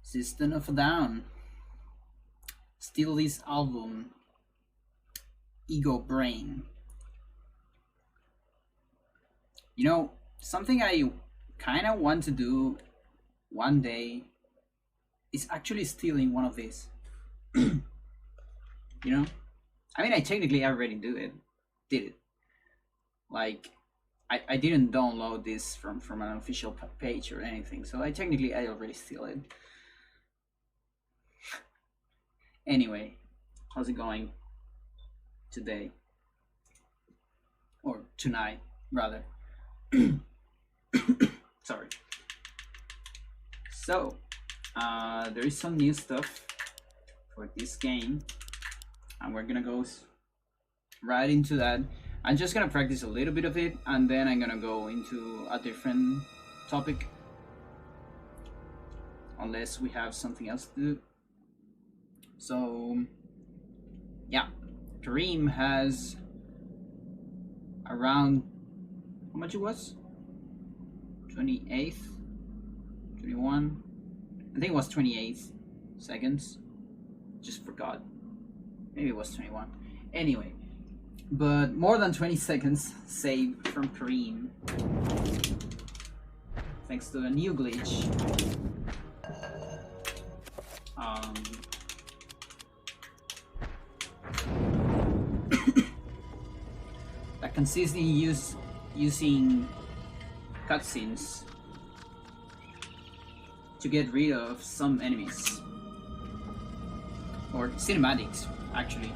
System of a Down. Still this album. Ego Brain. You know, something I kind of want to do one day is actually stealing one of these. You know? I mean, I technically already did it. Like, I didn't download this from an official page or anything, so I already steal it. Anyway, how's it going today? Or tonight, rather. Sorry. So, there is some new stuff for this game, and we're gonna go right into that. I'm just gonna practice a little bit of it, and then I'm gonna go into a different topic, unless we have something else to do. So, yeah, Karim has around, how much it was? 28th, 21, I think it was 28 seconds, just forgot, maybe it was 21, anyway, but more than 20 seconds saved from Karim, thanks to a new glitch. That consists in using cutscenes to get rid of some enemies, or cinematics actually.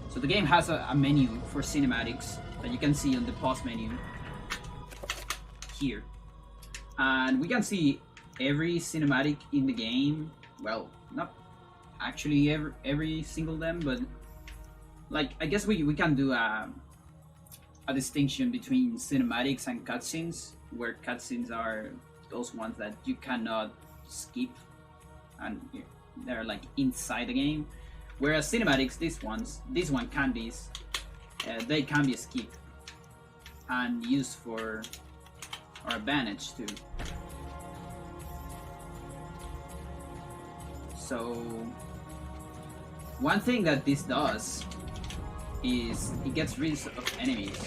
So the game has a menu for cinematics that you can see on the pause menu here, and we can see every cinematic in the game. Well, not actually every single them, but like, I guess we can do a distinction between cinematics and cutscenes, where cutscenes are those ones that you cannot skip and they're like inside the game, whereas cinematics, this one can be, they can be skipped and used for our advantage too. So one thing that this does is it gets rid of enemies.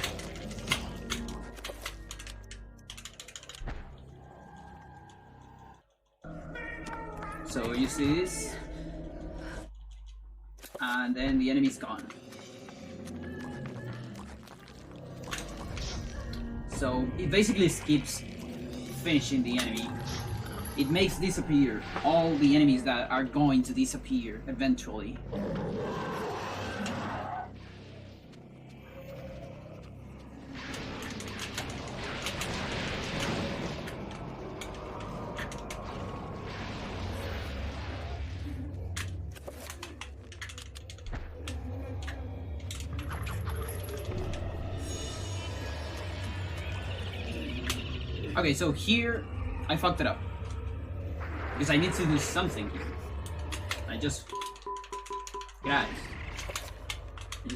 So you see this, and then the enemy's gone. So it basically skips finishing the enemy. It makes disappear all the enemies that are going to disappear eventually. Okay, so here I fucked it up because I need to do something here. I just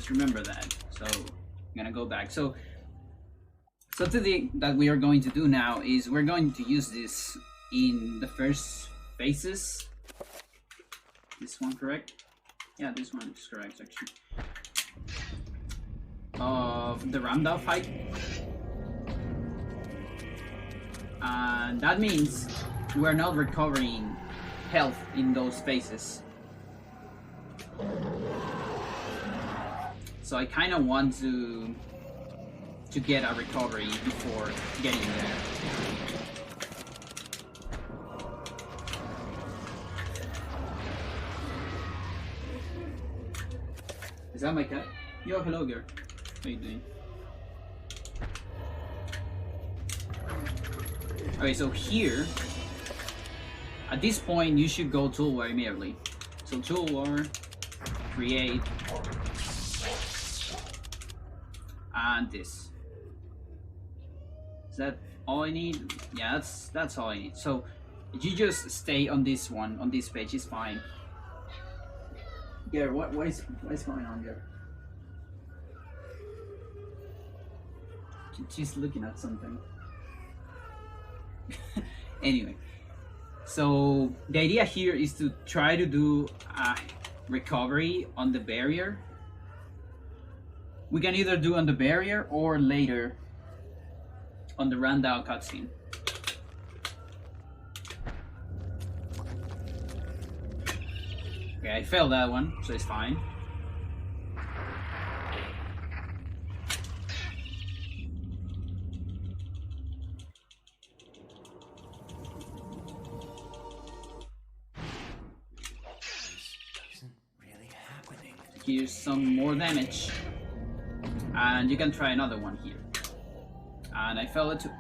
remember that. So I'm gonna go back. So the thing that we are going to do now is we're going to use this in the first phases. This one correct? Yeah, this one is correct actually. Of the Ramda fight. And that means we're not recovering health in those phases. So I kind of want to get a recovery before getting there. Is that my cat? Yo, hello girl. How you doing? Okay, so here, at this point, you should go toolbar immediately. So toolbar, create, and this. Is that all I need? Yeah, that's all I need. So you just stay on this one, on this page, is fine. Yeah, what is going on here? She's looking at something. Anyway, So the idea here is to try to do a recovery on the barrier. We can either do on the barrier or later on the rundown cutscene. Okay, I failed that one, so it's fine. Here's some more damage, and you can try another one here. And I failed it too.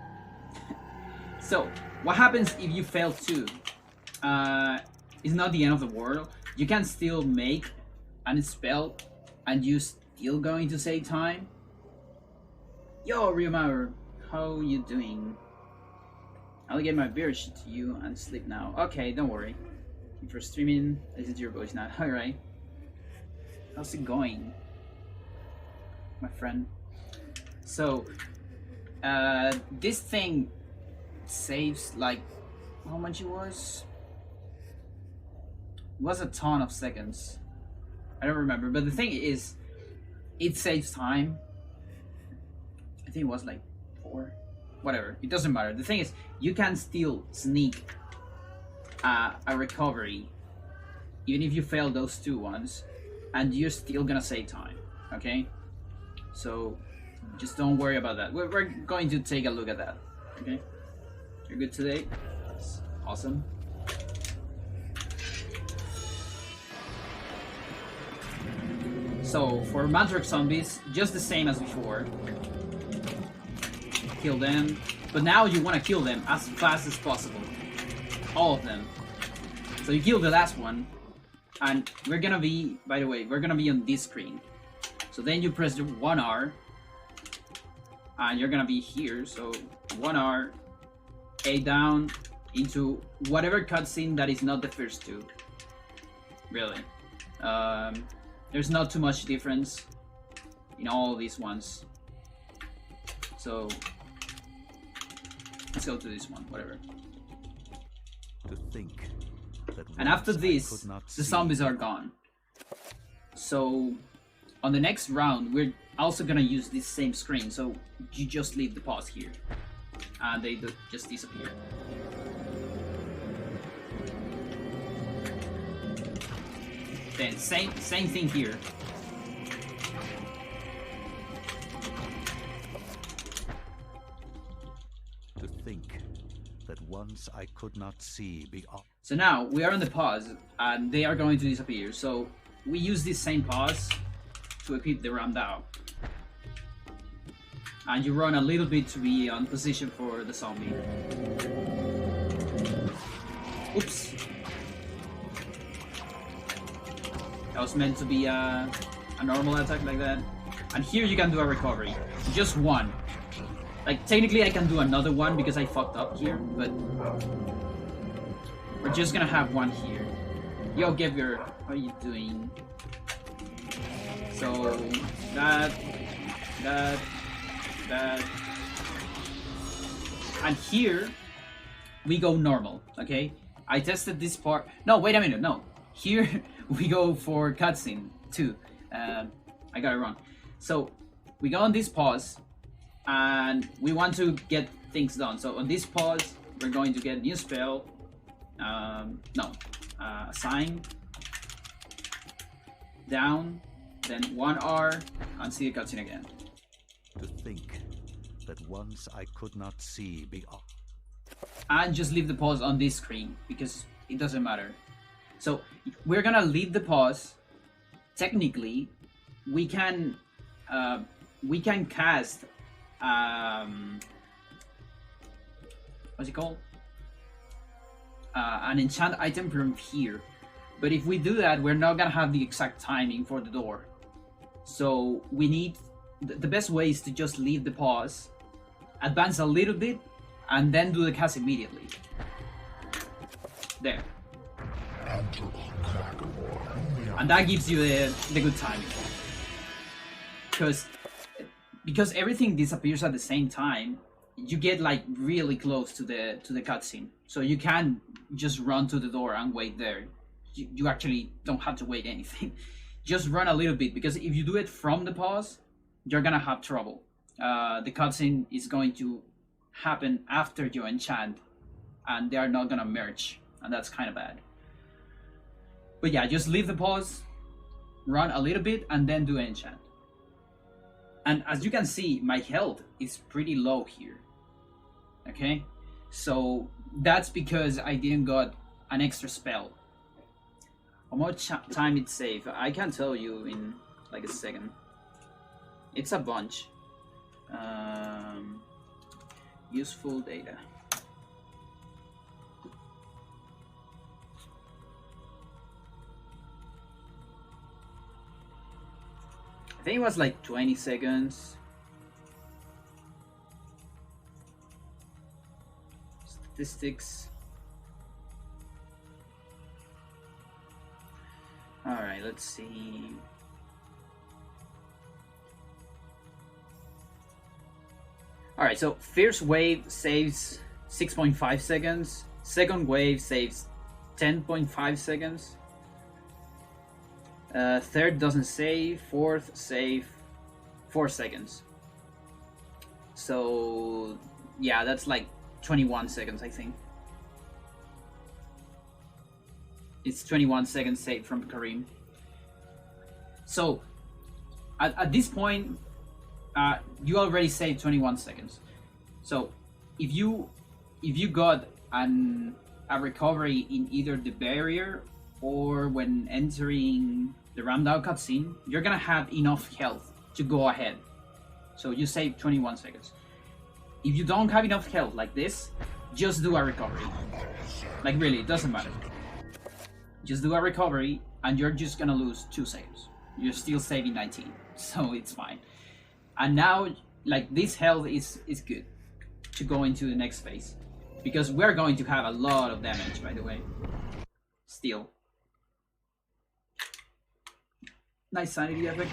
So what happens if you fail too? It's not the end of the world. You can still make a spell and you still going to save time. Yo, Ryumaru, how you doing? I'll get my beer shit to you and sleep now. Okay, don't worry. If you're streaming, this is your voice now. Alright. How's it going, my friend? So, this thing saves like, how much it was? It was a ton of seconds. I don't remember, but the thing is, it saves time. I think it was like 4, whatever. It doesn't matter. The thing is, you can still sneak a recovery, even if you fail those 2 ones. And you're still gonna save time, okay? So just don't worry about that. We're going to take a look at that, okay? You're good today? That's awesome. So for Mandrake zombies, just the same as before. Kill them, but now you want to kill them as fast as possible. All of them. So you kill the last one. And we're gonna be, by the way, we're gonna be on this screen. So then you press the 1R, and you're gonna be here. So 1R, A down into whatever cutscene that is not the first 2. Really, there's not too much difference in all these ones. So let's go to this one, whatever. To think. And after this, the zombies are gone. So on the next round, we're also gonna use this same screen. So you just leave the pause here, and they just disappear. Then same thing here. To think that once I could not see beyond. So now we are on the pause, and they are going to disappear. So we use this same pause to equip the rundown, and you run a little bit to be on position for the zombie. Oops. That was meant to be a normal attack like that. And here you can do a recovery. Just one. Like, technically I can do another one because I fucked up here, but we're just gonna have one here. Yo, Gebger, how are you doing? So, that. And here, we go normal, okay? I tested this part. No, wait a minute, no. Here, we go for cutscene, too. I got it wrong. So, we go on this pause, and we want to get things done. So on this pause, we're going to get new spell. Assign. Down, then 1R, and see the cutscene again. To think that once I could not see beyond. And just leave the pause on this screen, because it doesn't matter. So we're gonna leave the pause. Technically, we can cast what's it called? An enchant item from here. But if we do that, we're not gonna have the exact timing for the door. So we need the best way is to just leave the pause, advance a little bit, and then do the cast immediately. There. And that gives you the good timing. Because everything disappears at the same time, you get like really close to the cutscene, so you can just run to the door and wait there. You actually don't have to wait anything. Just run a little bit, because if you do it from the pause, you're gonna have trouble. The cutscene is going to happen after you enchant, and they are not gonna merge, and that's kind of bad. But yeah, just leave the pause, run a little bit, and then do enchant. And as you can see, my health is pretty low here. Okay, so that's because I didn't got an extra spell. How much time it saved? I can tell you in like a second. It's a bunch. Useful data. I think it was like 20 seconds. Statistics. Alright, let's see. Alright, so first wave saves 6.5 seconds. Second wave saves 10.5 seconds. Third doesn't save. Fourth save 4 seconds. So yeah, that's like 21 seconds, I think. It's 21 seconds saved from Karim. So at this point, you already saved 21 seconds. So if you got a recovery in either the barrier or when entering the rammed out cutscene, you're gonna have enough health to go ahead. So you save 21 seconds. If you don't have enough health like this, just do a recovery. Like really, it doesn't matter. Just do a recovery and you're just gonna lose 2 seconds. You're still saving 19, so it's fine. And now, like, this health is good to go into the next phase, because we're going to have a lot of damage, by the way. Still. Nice sanity effect.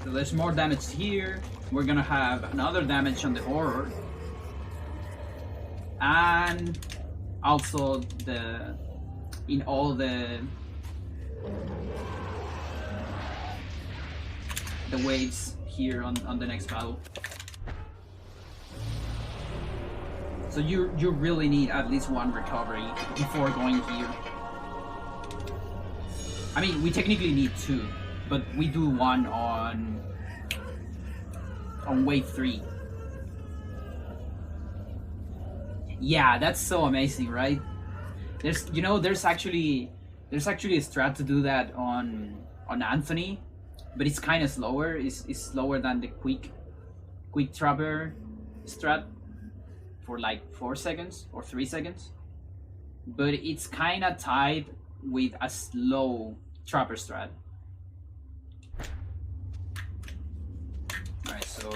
So there's more damage here. We're gonna have another damage on the horror. And also in all the waves here on the next battle. So you really need at least one recovery before going here. I mean, we technically need 2, but we do one on wave 3. Yeah, that's so amazing, right? There's actually a strat to do that on Anthony, but it's kind of slower. It's slower than the quick trapper strat for like 4 seconds or 3 seconds, but it's kind of tied with a slow trapper strat. All right, so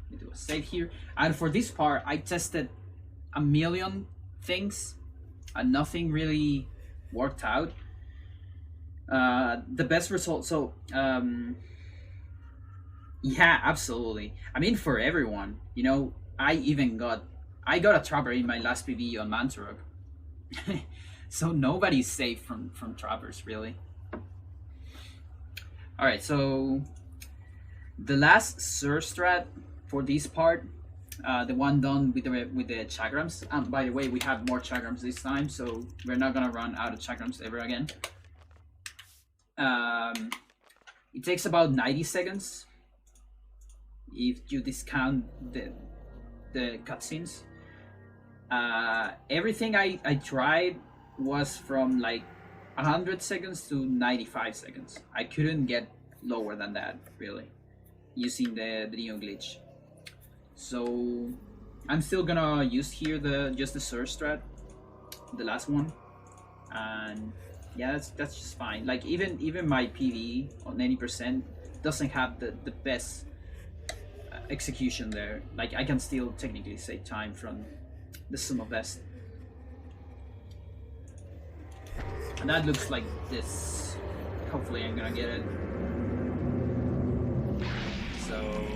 we do a save here, and for this part I tested a million things and nothing really worked out. The best result, so yeah, absolutely. I mean, for everyone, I got a trapper in my last PvE on Mantorok. So nobody's safe from trappers, really. All right, so the last Sur strat for this part, the one done with the chakrams. And by the way, we have more chakrams this time, so we're not gonna run out of chakrams ever again. It takes about 90 seconds if you discount the cutscenes. Everything I tried was from like 100 seconds to 95 seconds. I couldn't get lower than that, really, using the Neo glitch. So I'm still gonna use here just the Sur strat, the last one, and yeah, that's just fine. Like even my PvE on 80% doesn't have the best execution there. Like I can still technically save time from the sum of best. And that looks like this. Hopefully I'm gonna get it. So...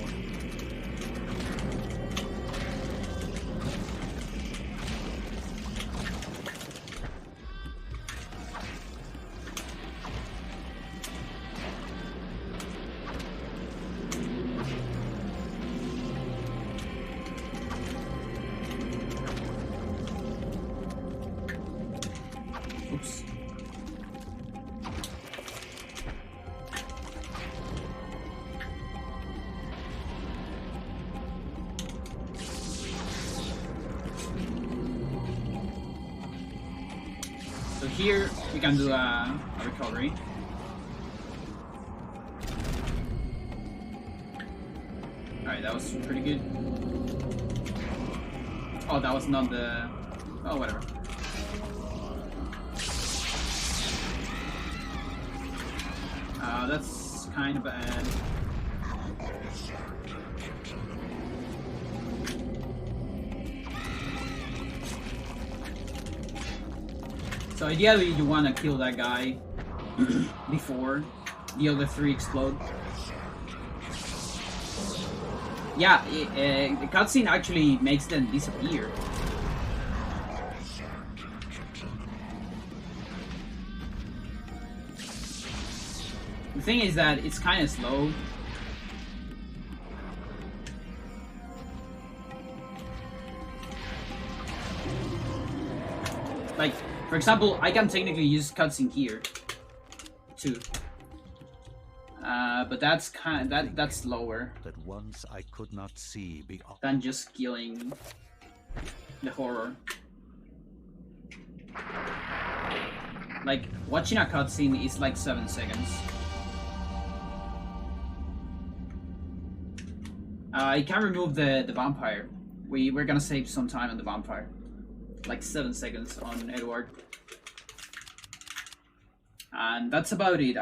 Oops. So here we can do a recovery. Alright, that was pretty good. Oh, that was not the... Oh, whatever. That's kind of bad. So ideally you want to kill that guy before the other three explode. Yeah, the cutscene actually makes them disappear. The thing is that it's kind of slow. Like, for example, I can technically use cutscene here too, but that's that's slower. That once I could not see beyond. Than just killing the horror. Like, watching a cutscene is like 7 seconds. I can remove the vampire. We're gonna save some time on the vampire. Like 7 seconds on Edward. And that's about it.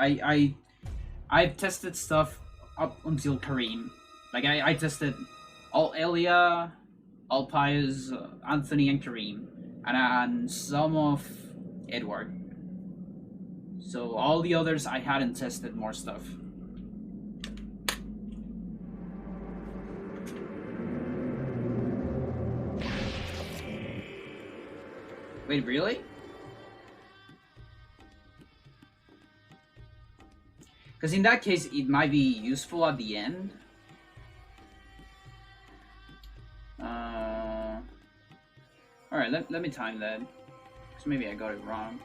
I've tested stuff up until Karim. Like I tested all Elia, all Pius, Anthony and Karim. And some of Edward. So all the others I hadn't tested more stuff. Wait, really? Because in that case, it might be useful at the end. Alright, let me time that. Because maybe I got it wrong.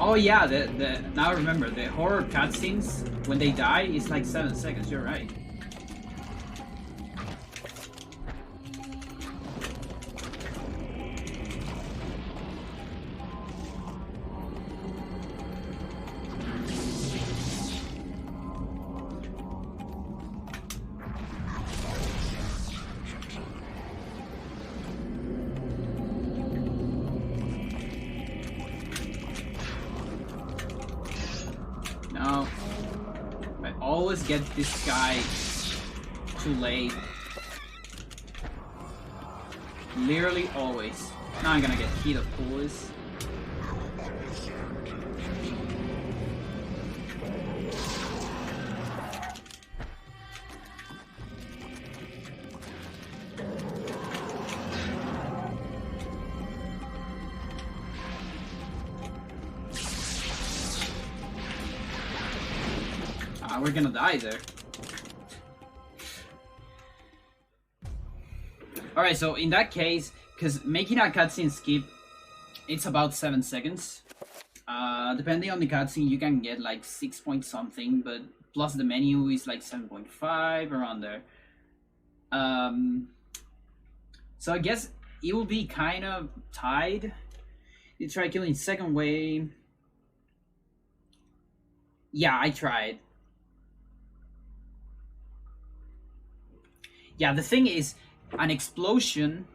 Oh yeah, now I remember, the horror cutscenes, when they die, is like 7 seconds, you're right. No. I always get this guy too late. Literally always. Now I'm gonna get hit, of course. We're gonna die there. Alright, so in that case, because making a cutscene skip, it's about 7 seconds. Depending on the cutscene, you can get like 6 point something, but plus the menu is like 7.5, around there. So I guess it will be kind of tied. You try killing second way. Yeah, I tried. Yeah, the thing is, an explosion,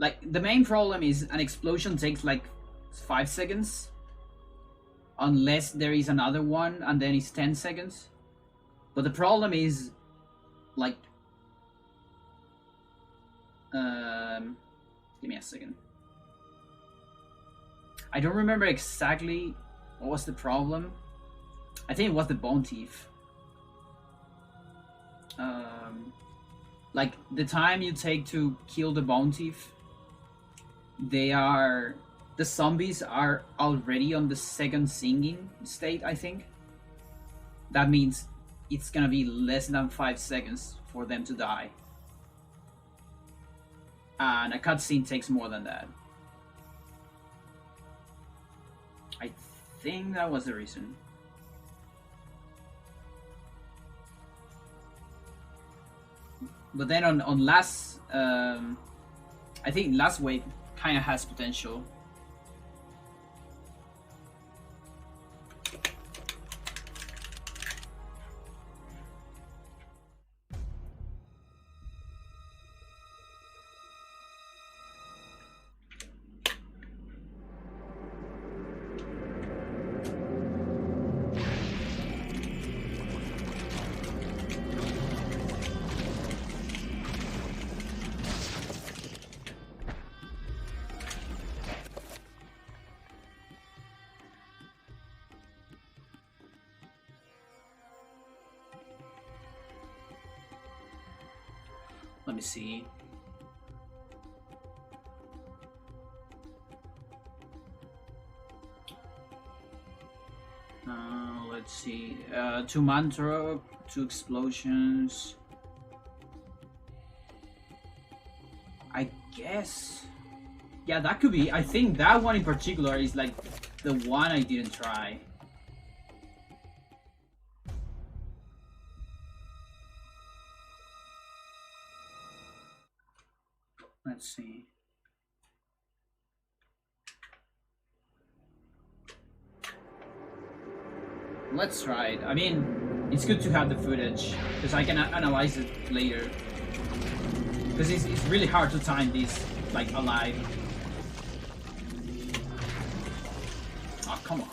Like, the main problem is an explosion takes like 5 seconds. Unless there is another one, and then it's 10 seconds. But the problem is, like... give me a second. I don't remember exactly what was the problem. I think it was the bone teeth. Like, the time you take to kill the bone teeth, the zombies are already on the second singing state, I think. That means it's gonna be less than 5 seconds for them to die. And a cutscene takes more than that. I think that was the reason. But then on last, I think last wave kind of has potential. Let me see. Let's see. 2 mantra, 2 explosions. I guess. Yeah, that could be. I think that one in particular is like the one I didn't try. Let's see. Let's try it. I mean, it's good to have the footage because I can analyze it later. Because it's really hard to time this like alive. Oh, come on.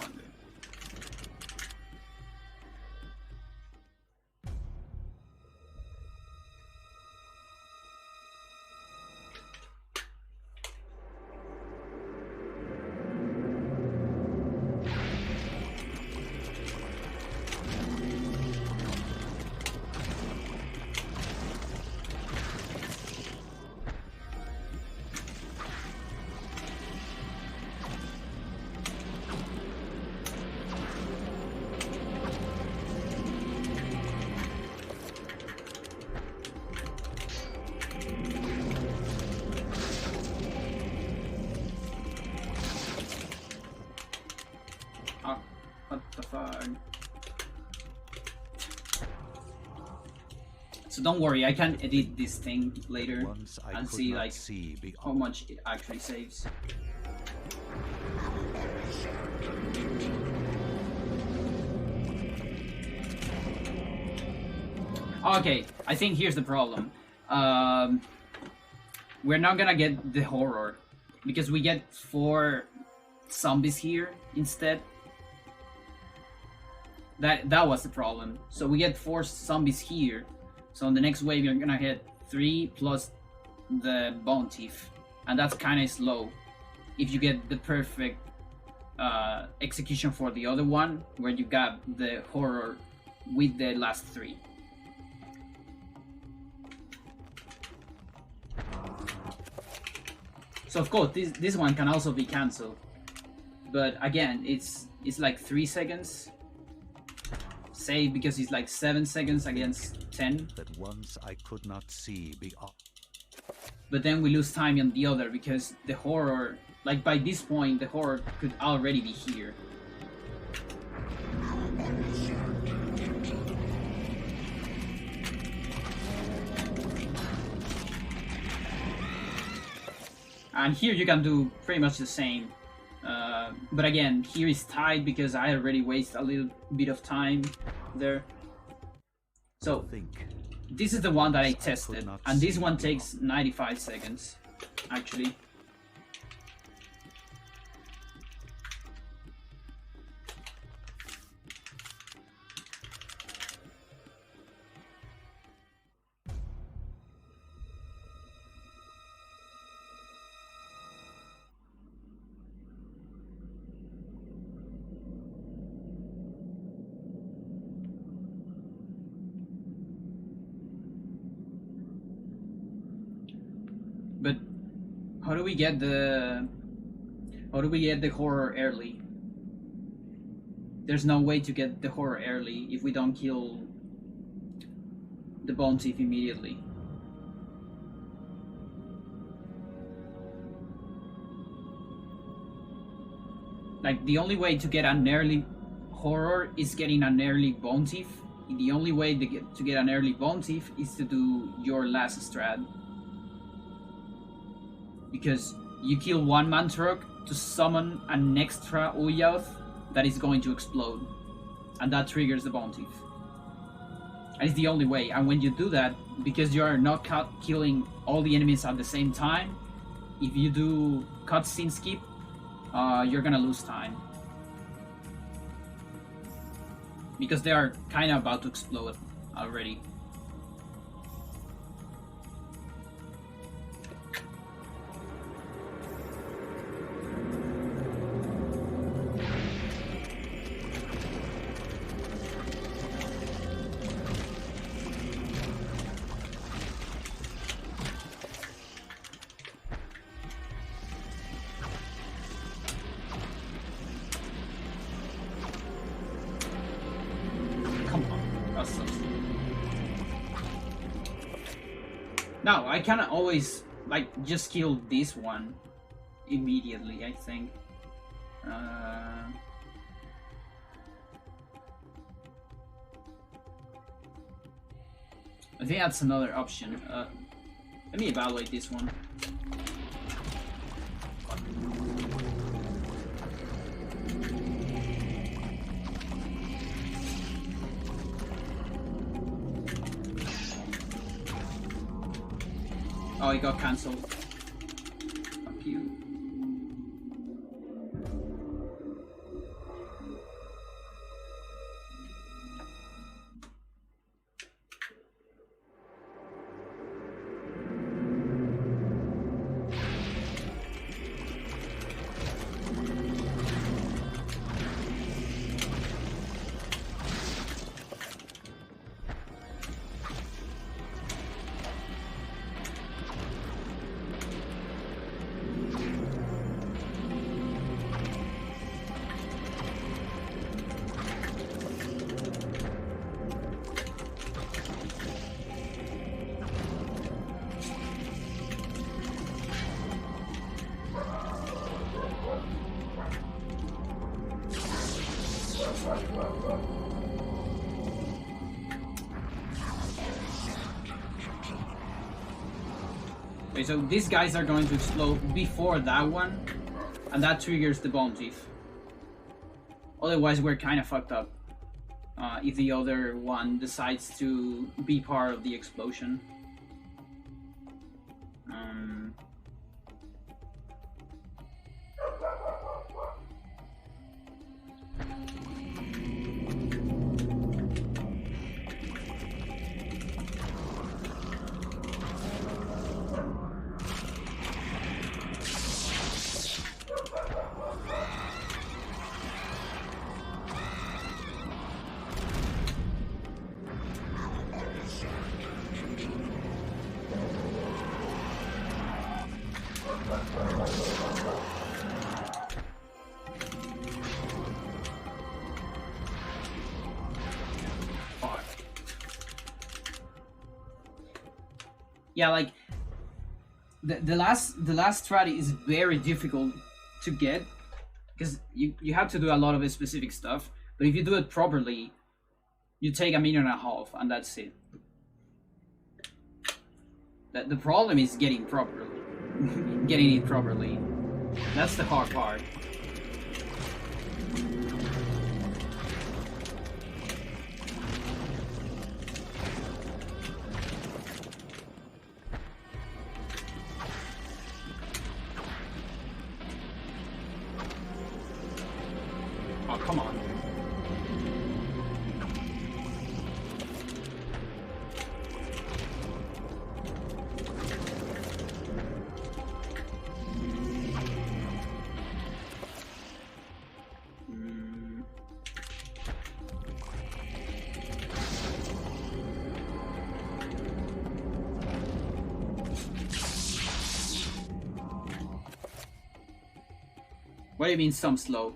So don't worry, I can edit this thing later and see like how much it actually saves. Okay, I think here's the problem. We're not gonna get the horror because we get 4 zombies here instead. That was the problem. So we get 4 zombies here. So on the next wave you're gonna get 3 plus the bone teeth, and that's kind of slow. If you get the perfect execution for the other one, where you got the horror with the last 3. So of course this one can also be cancelled, but again it's like 3 seconds. Save because it's like 7 seconds against 10. That once I could not see beyond. But then we lose time on the other because the horror, like by this point, the horror could already be here. And here you can do pretty much the same. But again, here is tight because I already wasted a little bit of time there. So this is the one that I tested, and this one takes 95 seconds. actually. But how do we get the horror early? There's no way to get the horror early if we don't kill the bone thief immediately. Like, the only way to get an early horror is getting an early bone thief. The only way to get an early bone thief is to do your last strat. Because you kill one Mantrok to summon an extra Uyath that is going to explode. And that triggers the bone thief. And it's the only way. And when you do that, because you are not killing all the enemies at the same time, if you do cutscene skip, you're gonna lose time. Because they are kind of about to explode already. No, I cannot always, like, just kill this one immediately, I think. I think that's another option. Let me evaluate this one. Oh, it got cancelled. Fuck you. Okay, so these guys are going to explode before that one, and that triggers the bone thief. Otherwise, we're kind of fucked up if the other one decides to be part of the explosion. Yeah, like the last strat is very difficult to get because you have to do a lot of specific stuff. But if you do it properly, you take 1.5 minutes and that's it. The problem is getting it properly. That's the hard part. come on. What do you mean some slow?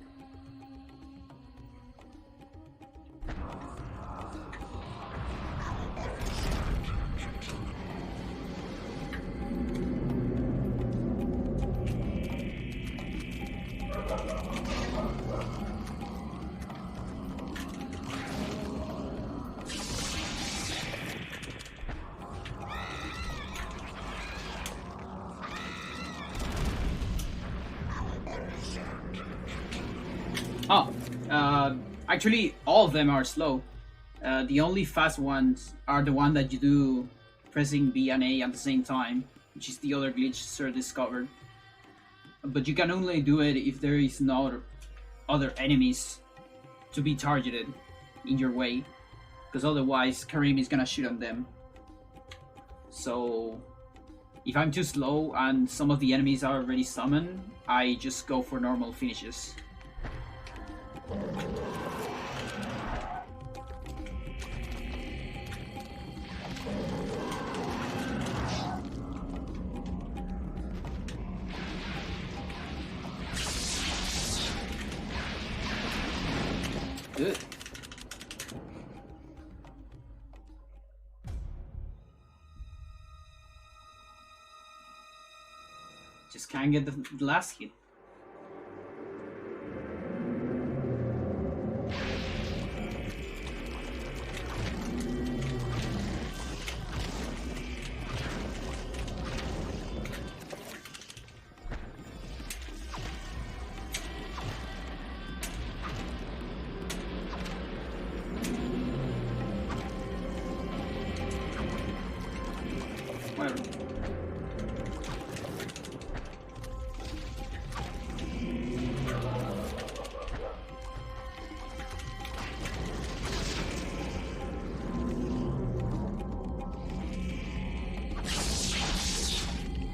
Oh, actually, all of them are slow. The only fast ones are the one that you do pressing B and A at the same time, which is the other glitch Sir discovered. But you can only do it if there is no other enemies to be targeted in your way, because otherwise Karim is gonna shoot on them. So, if I'm too slow and some of the enemies are already summoned, I just go for normal finishes. Good. Just can't get the last hit. Whatever.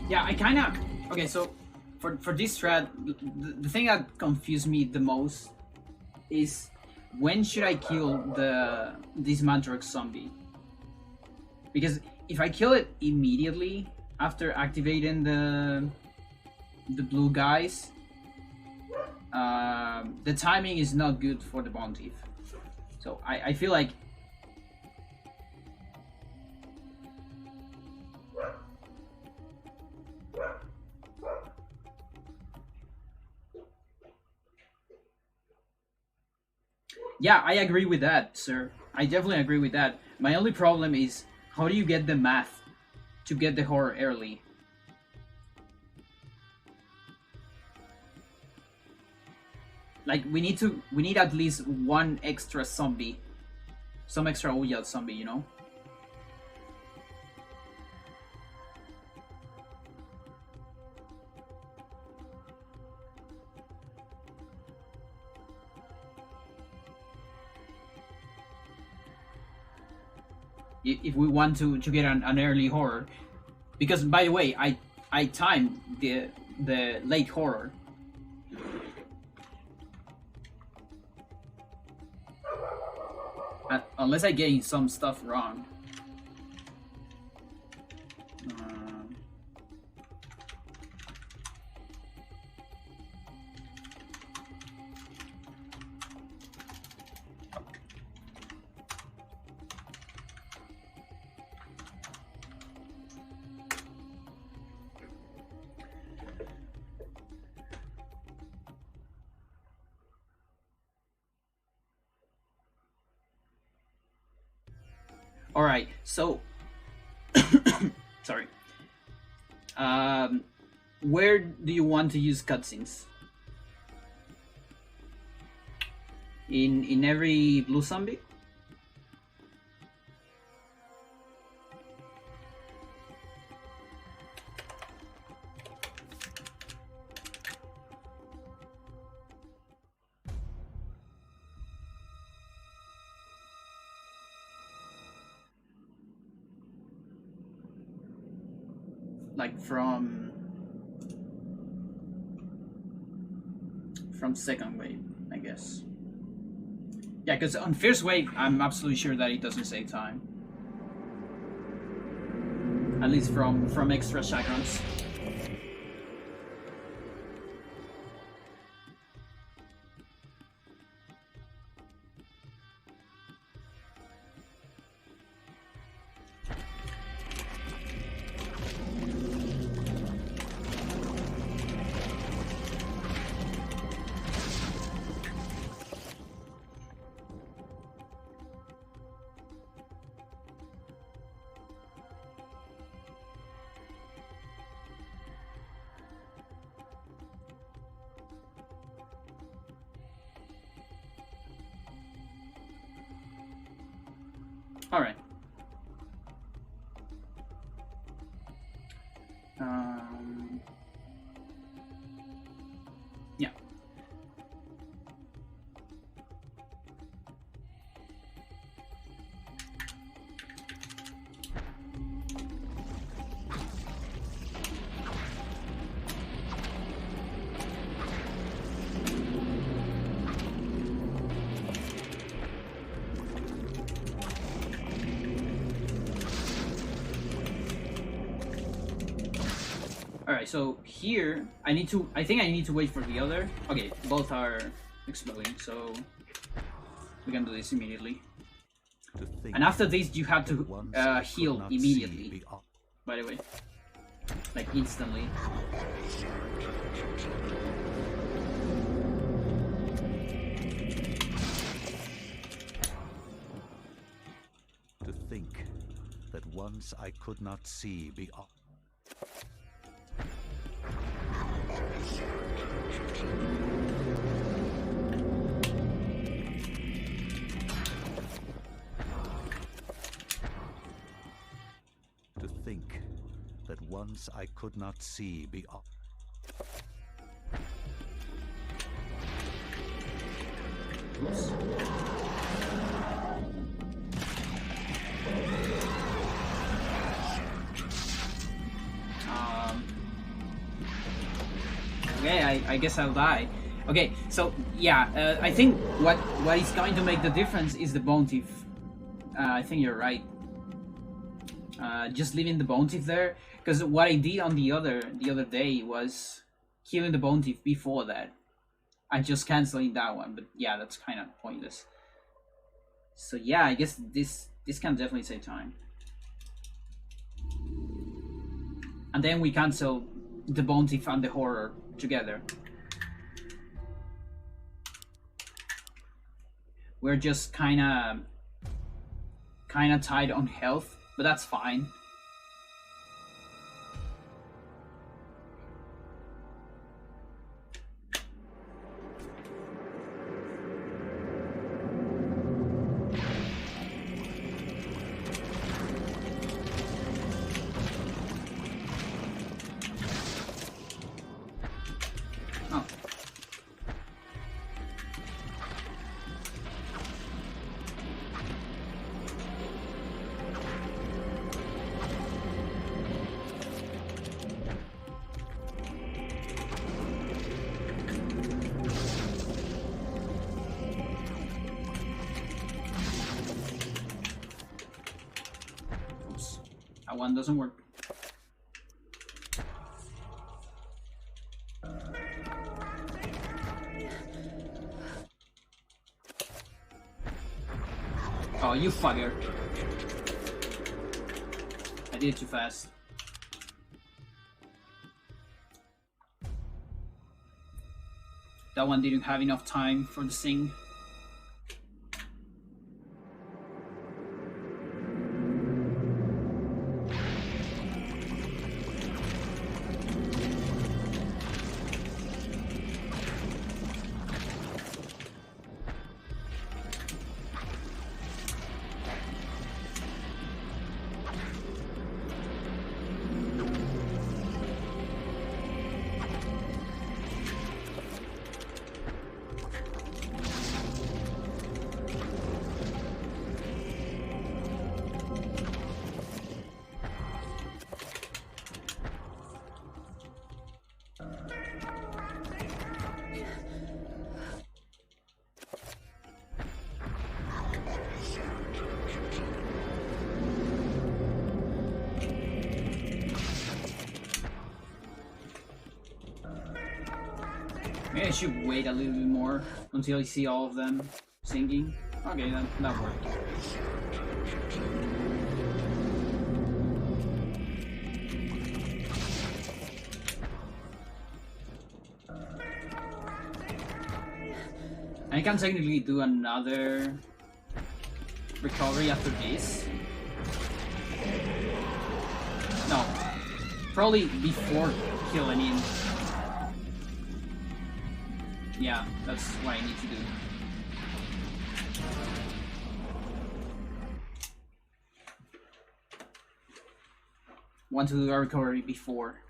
Yeah, I kind of... Okay, so for this strat, the thing that confused me the most is when should I kill this Mandrake zombie? Because if I kill it immediately after activating the blue guys, the timing is not good for the bounty. So I feel like yeah, I agree with that, sir. I definitely agree with that. My only problem is how do you get the math to get the horror early? Like we need at least one extra zombie, some extra Ouya zombie, you know? If we want to get an early horror, because by the way, I timed the late horror. Unless I getting some stuff wrong. All right, so sorry. Where do you want to use cutscenes? In every blue zombie? like from second wave, I guess. Yeah, because on first wave, I'm absolutely sure that it doesn't save time. At least from extra chakrams. All right. Yeah. Alright, so here, I think I need to wait for the other. Okay, both are exploding, so we can do this immediately. And after this, you have to heal immediately, by the way. Like, instantly. To think that once I could not see beyond. To think that once I could not see beyond. Oops. Okay, I guess I'll die. Okay, so yeah, I think what is going to make the difference is the bone thief. I think you're right. Just leaving the bone thief there, because what I did on the other day was killing the bone thief before that. I'm just canceling that one, but yeah, that's kind of pointless. So yeah, I guess this can definitely save time. And then we cancel the bone thief and the horror together. We're just kind of tied on health, but that's fine. One doesn't work. Oh, you fucker. I did it too fast. That one didn't have enough time for the sing. Maybe I should wait a little bit more until I see all of them singing. Okay, that worked. I can technically do another recovery after this. No, probably before killing him. Yeah, that's what I need to do. Want to do a recovery before.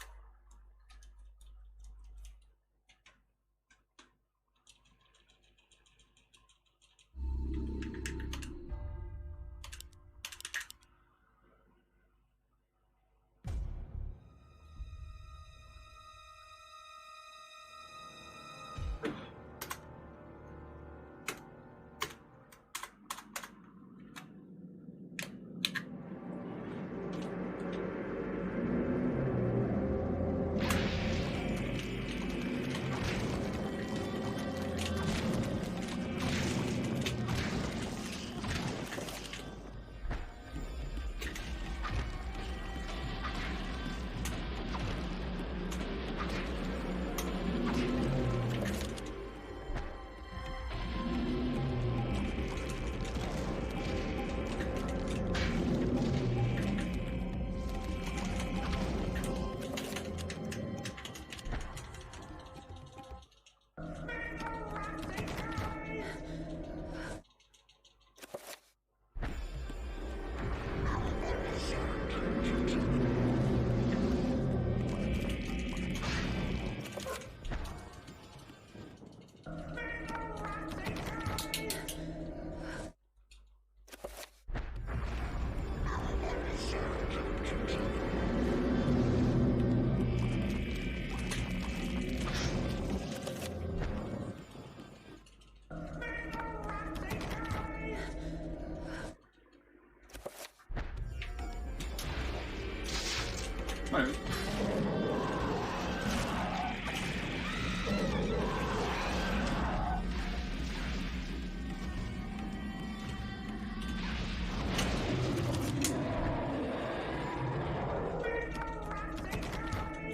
Alright.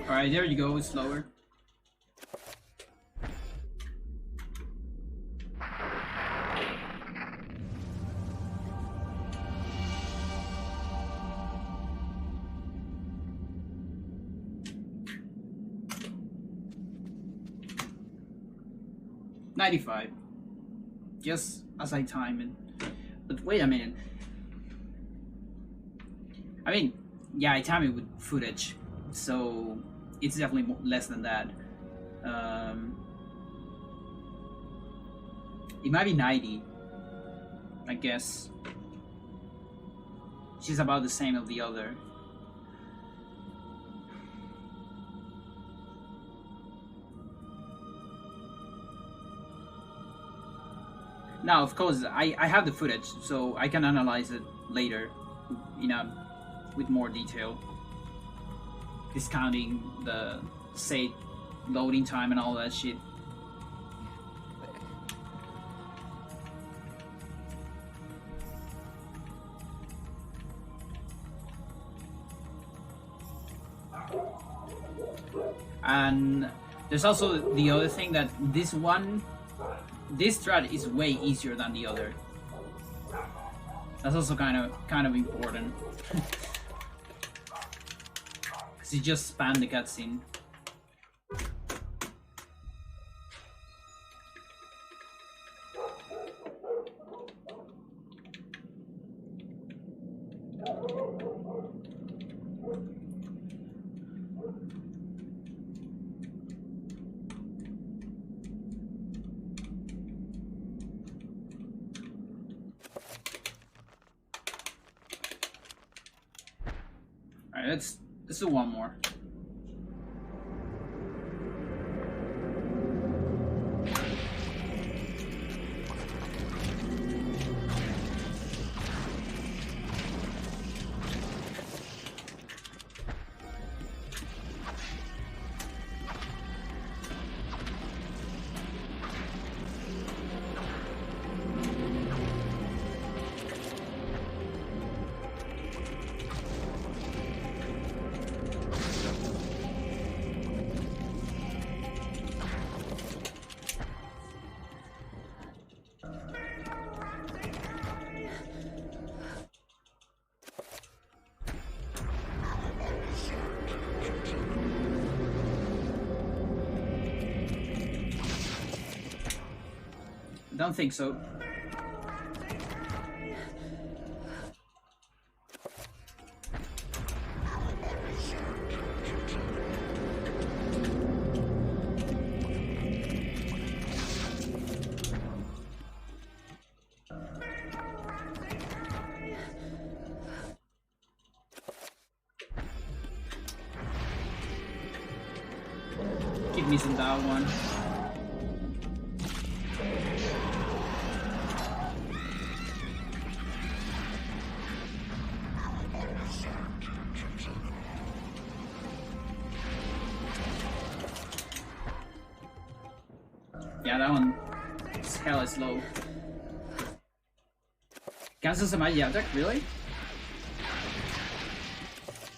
Alright, there you go, it's slower. $95. Just as I time it. But wait a minute. I mean, yeah, I time it with footage, so it's definitely less than that. It might be 90, I guess. She's about the same as the other. Now, of course, I have the footage, so I can analyze it later, with more detail, discounting the save loading time and all that shit. And there's also the other thing that this strat is way easier than the other. That's also kind of important. Cause you just spam the cutscene. Alright, let's do one more. Don't think so. Keep missing that one. Yeah, that one is hella slow. Cancels a magic attack, really?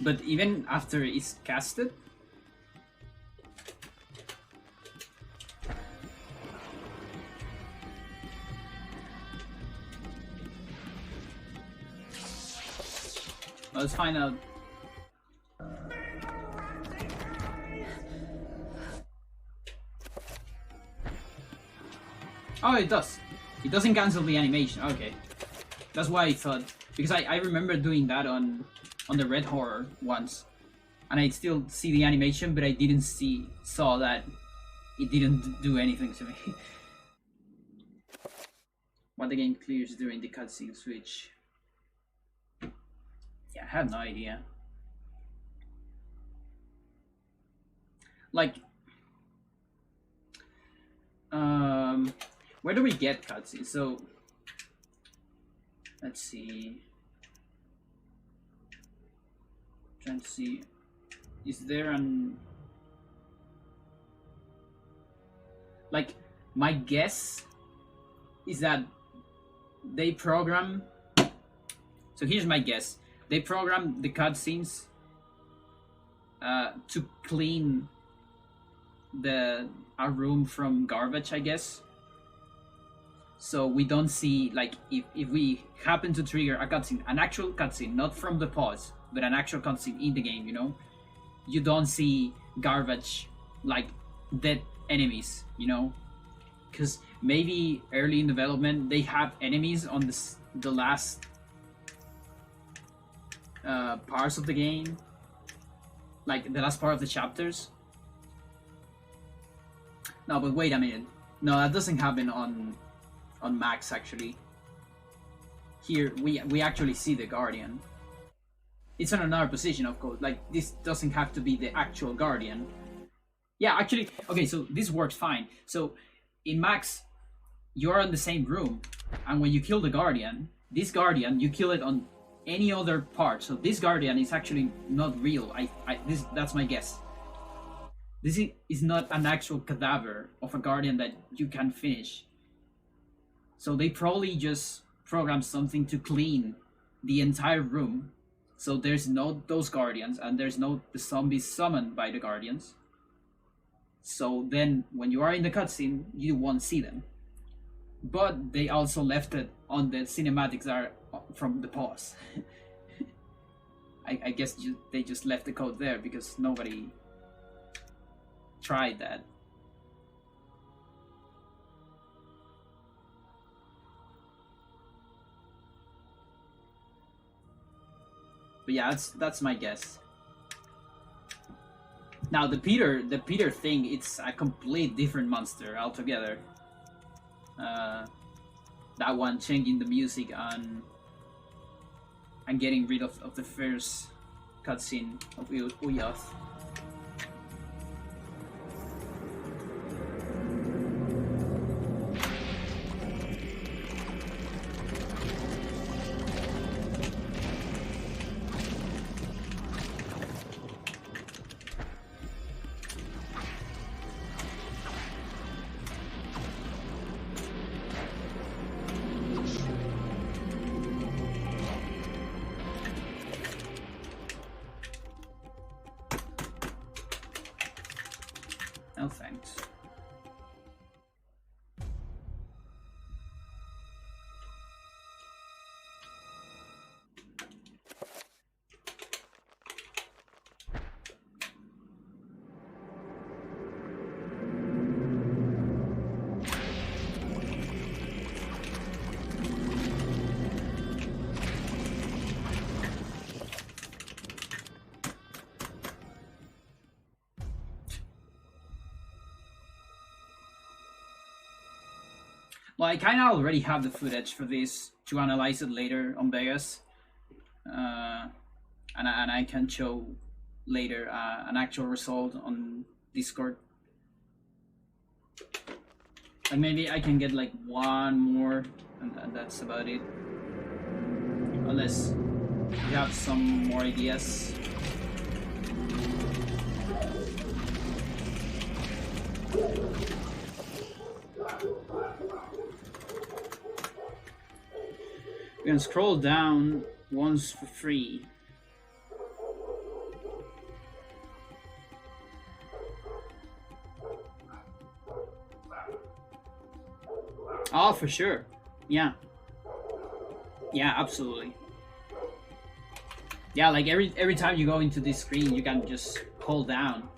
But even after it's casted? Let's find out. Oh, it does. It doesn't cancel the animation. Okay, that's why I thought, because I remember doing that on the Red Horror once, and I still see the animation, but I didn't saw that it didn't do anything to me. What the game clears during the cutscene switch. Yeah, I have no idea. Like, where do we get cutscenes? So, let's see. Trying to see, is there an, like, my guess is that they program. So here's my guess. They program the cutscenes to clean our room from garbage, I guess. So we don't see, like, if we happen to trigger a cutscene, an actual cutscene, not from the pause, but an actual cutscene in the game, you know, you don't see garbage, like dead enemies, you know, because maybe early in development they have enemies on the last parts of the game, like the last part of the chapters. No, but wait a minute. No, that doesn't happen on Max, actually. Here we actually see the Guardian. It's on another position, of course. Like, this doesn't have to be the actual Guardian. Yeah, actually, okay, so this works fine. So in Max, you're in the same room, and when you kill the Guardian, this Guardian, you kill it on any other part. So this Guardian is actually not real. That's my guess. This is not an actual cadaver of a Guardian that you can finish. So they probably just programmed something to clean the entire room. So there's no those Guardians, and there's no the zombies summoned by the Guardians. So then when you are in the cutscene, you won't see them. But they also left it on the cinematics that are from the pause. I guess they just left the code there because nobody tried that. But yeah, that's my guess. Now the Peter thing, it's a complete different monster altogether. That one changing the music and getting rid of the first cutscene of Uyoth. Well, I kind of already have the footage for this to analyze it later on Vegas, and I can show later an actual result on Discord. And maybe I can get like one more, and that's about it. Unless you have some more ideas. We can scroll down once for free. Oh, for sure. Yeah. Yeah, absolutely. Yeah, like every time you go into this screen, you can just hold down.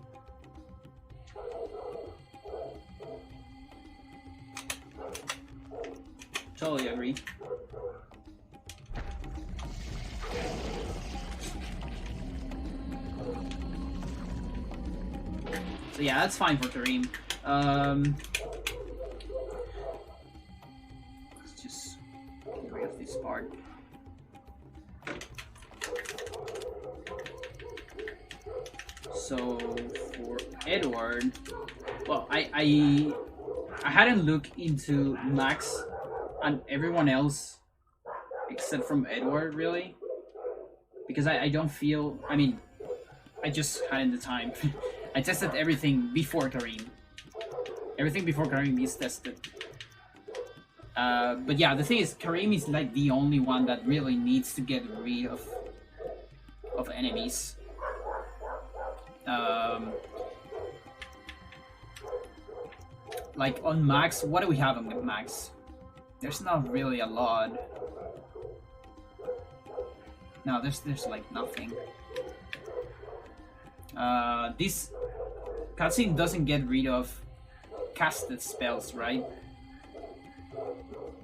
Totally agree. So yeah, that's fine for Karim. Let's just get rid of this part. So for Edward, well, I hadn't looked into Max and everyone else except from Edward, really, because I don't feel. I mean, I just hadn't the time. I tested everything before Karim. Everything before Karim is tested. But yeah, the thing is, Karim is like the only one that really needs to get rid of enemies. Like on Max, what do we have on Max? There's not really a lot. No, there's like nothing. This cutscene doesn't get rid of casted spells, right?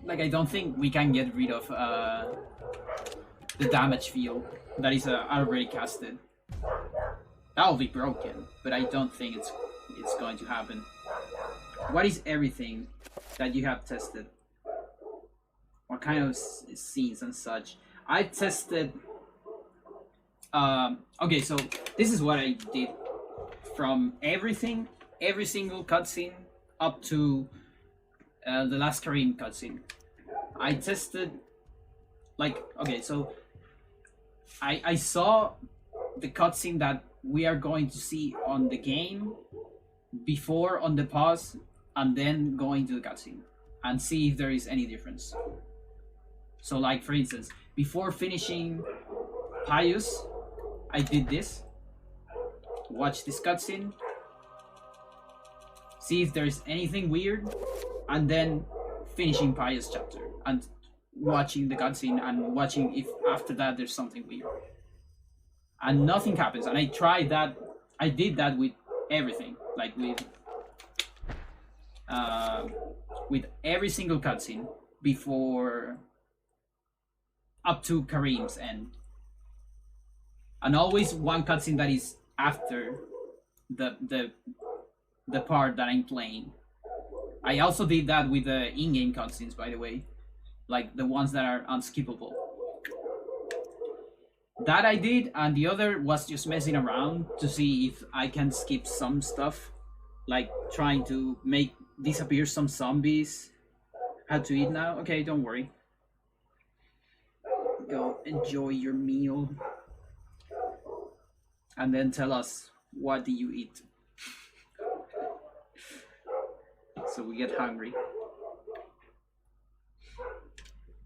Like, I don't think we can get rid of the damage field that is already casted. That'll be broken, but I don't think it's going to happen. What is everything that you have tested? What kind of scenes and such? I tested. Okay, so this is what I did from everything, every single cutscene up to the last Karim cutscene. I tested, like, okay, so I saw the cutscene that we are going to see on the game before on the pause, and then going to the cutscene and see if there is any difference. So, like, for instance, before finishing Pius, I did this. Watch this cutscene. See if there is anything weird, and then finishing Pius chapter and watching the cutscene and watching if after that there's something weird. And nothing happens. And I tried that. I did that with everything, like with every single cutscene before up to Karim's end, and always one cutscene that is after the part that I'm playing. I also did that with the in-game cutscenes, by the way, like the ones that are unskippable. That I did, and the other was just messing around to see if I can skip some stuff, like trying to make disappear some zombies. Had to eat now? Okay, don't worry. Go enjoy your meal. And then tell us, what do you eat? So we get hungry.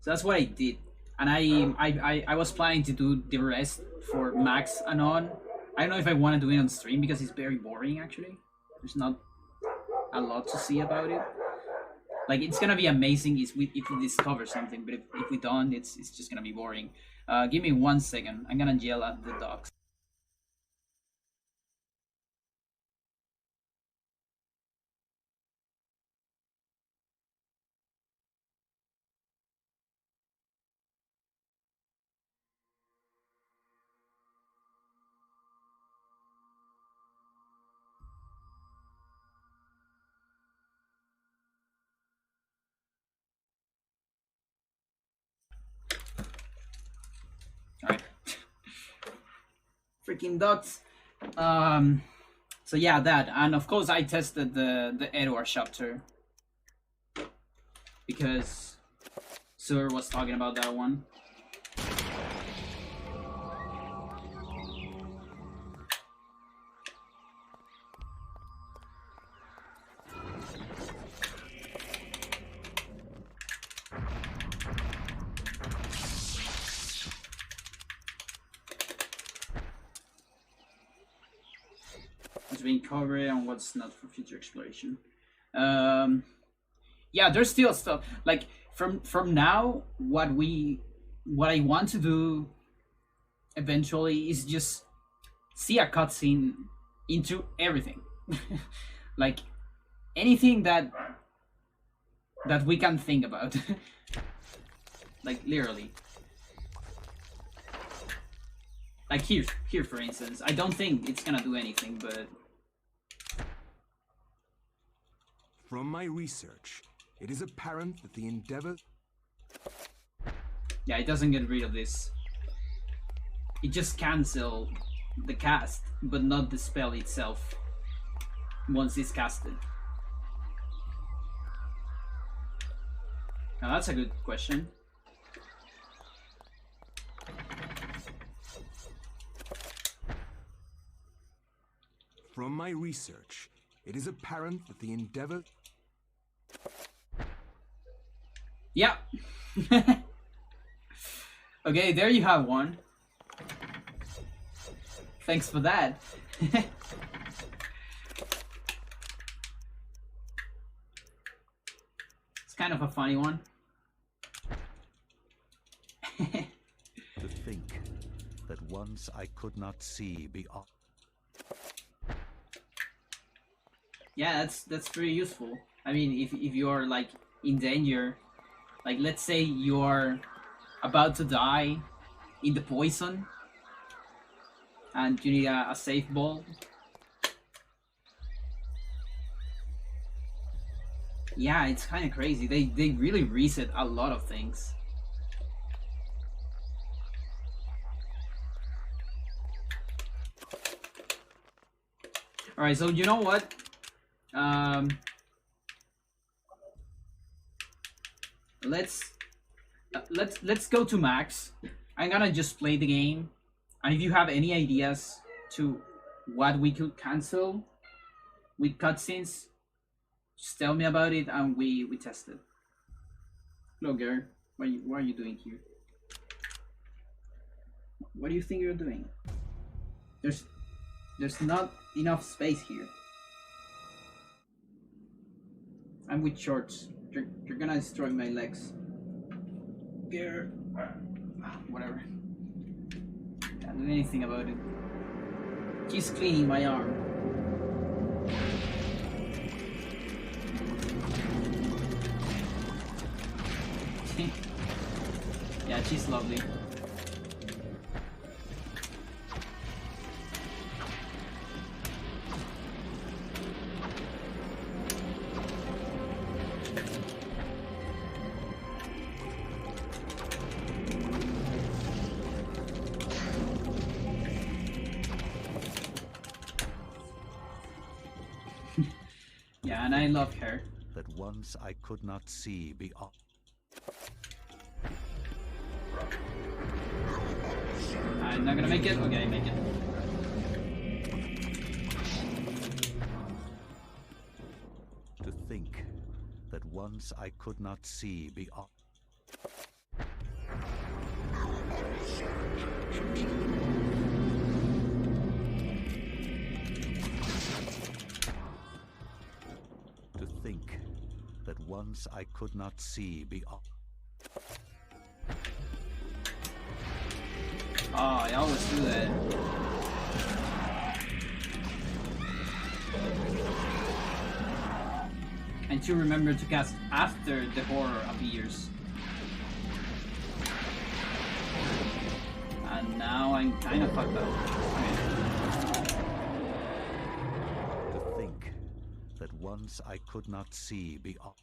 So that's what I did. And I was planning to do the rest for Max and on. I don't know if I want to do it on stream because it's very boring, actually. There's not a lot to see about it. Like, it's gonna be amazing if we discover something, but if we don't, it's just gonna be boring. Give me 1 second. I'm gonna yell at the dogs. freaking dots. So yeah, that, and of course I tested the Edward chapter because Sir was talking about that one. What's being covered and what's not for future exploration. Yeah, there's still stuff like from now. What I want to do eventually is just see a cutscene into everything, like anything that we can think about, like literally. Like here for instance, I don't think it's gonna do anything, but from my research, it is apparent that the endeavor... Yeah, it doesn't get rid of this. It just cancels the cast, but not the spell itself once it's casted. Now that's a good question. From my research, it is apparent that the endeavor... Yeah. Okay, there you have one. Thanks for that. It's kind of a funny one. To think that once I could not see beyond. Yeah, that's pretty useful. I mean, if you're like in danger, like let's say you're about to die in the poison and you need a safe ball. Yeah, it's kind of crazy. They really reset a lot of things. All right, so you know what? Let's go to max. I'm gonna just play the game, and if you have any ideas to what we could cancel with cutscenes, just tell me about it and we test it. Hello, girl. What are you doing here? What do you think you're doing? There's not enough space here. I'm with shorts. You're gonna destroy my legs. Girl. Whatever. Can't do anything about it. She's cleaning my arm. Yeah, she's lovely. Yeah, and I love her. That once I could not see beyond. I'm not gonna make it. Okay, make it. To think that once I could not see beyond. To think that once I could not see beyond. Oh, I always do that. And to remember to cast after the horror appears. And now I'm kind of fucked up. Okay. To think that once I could not see beyond.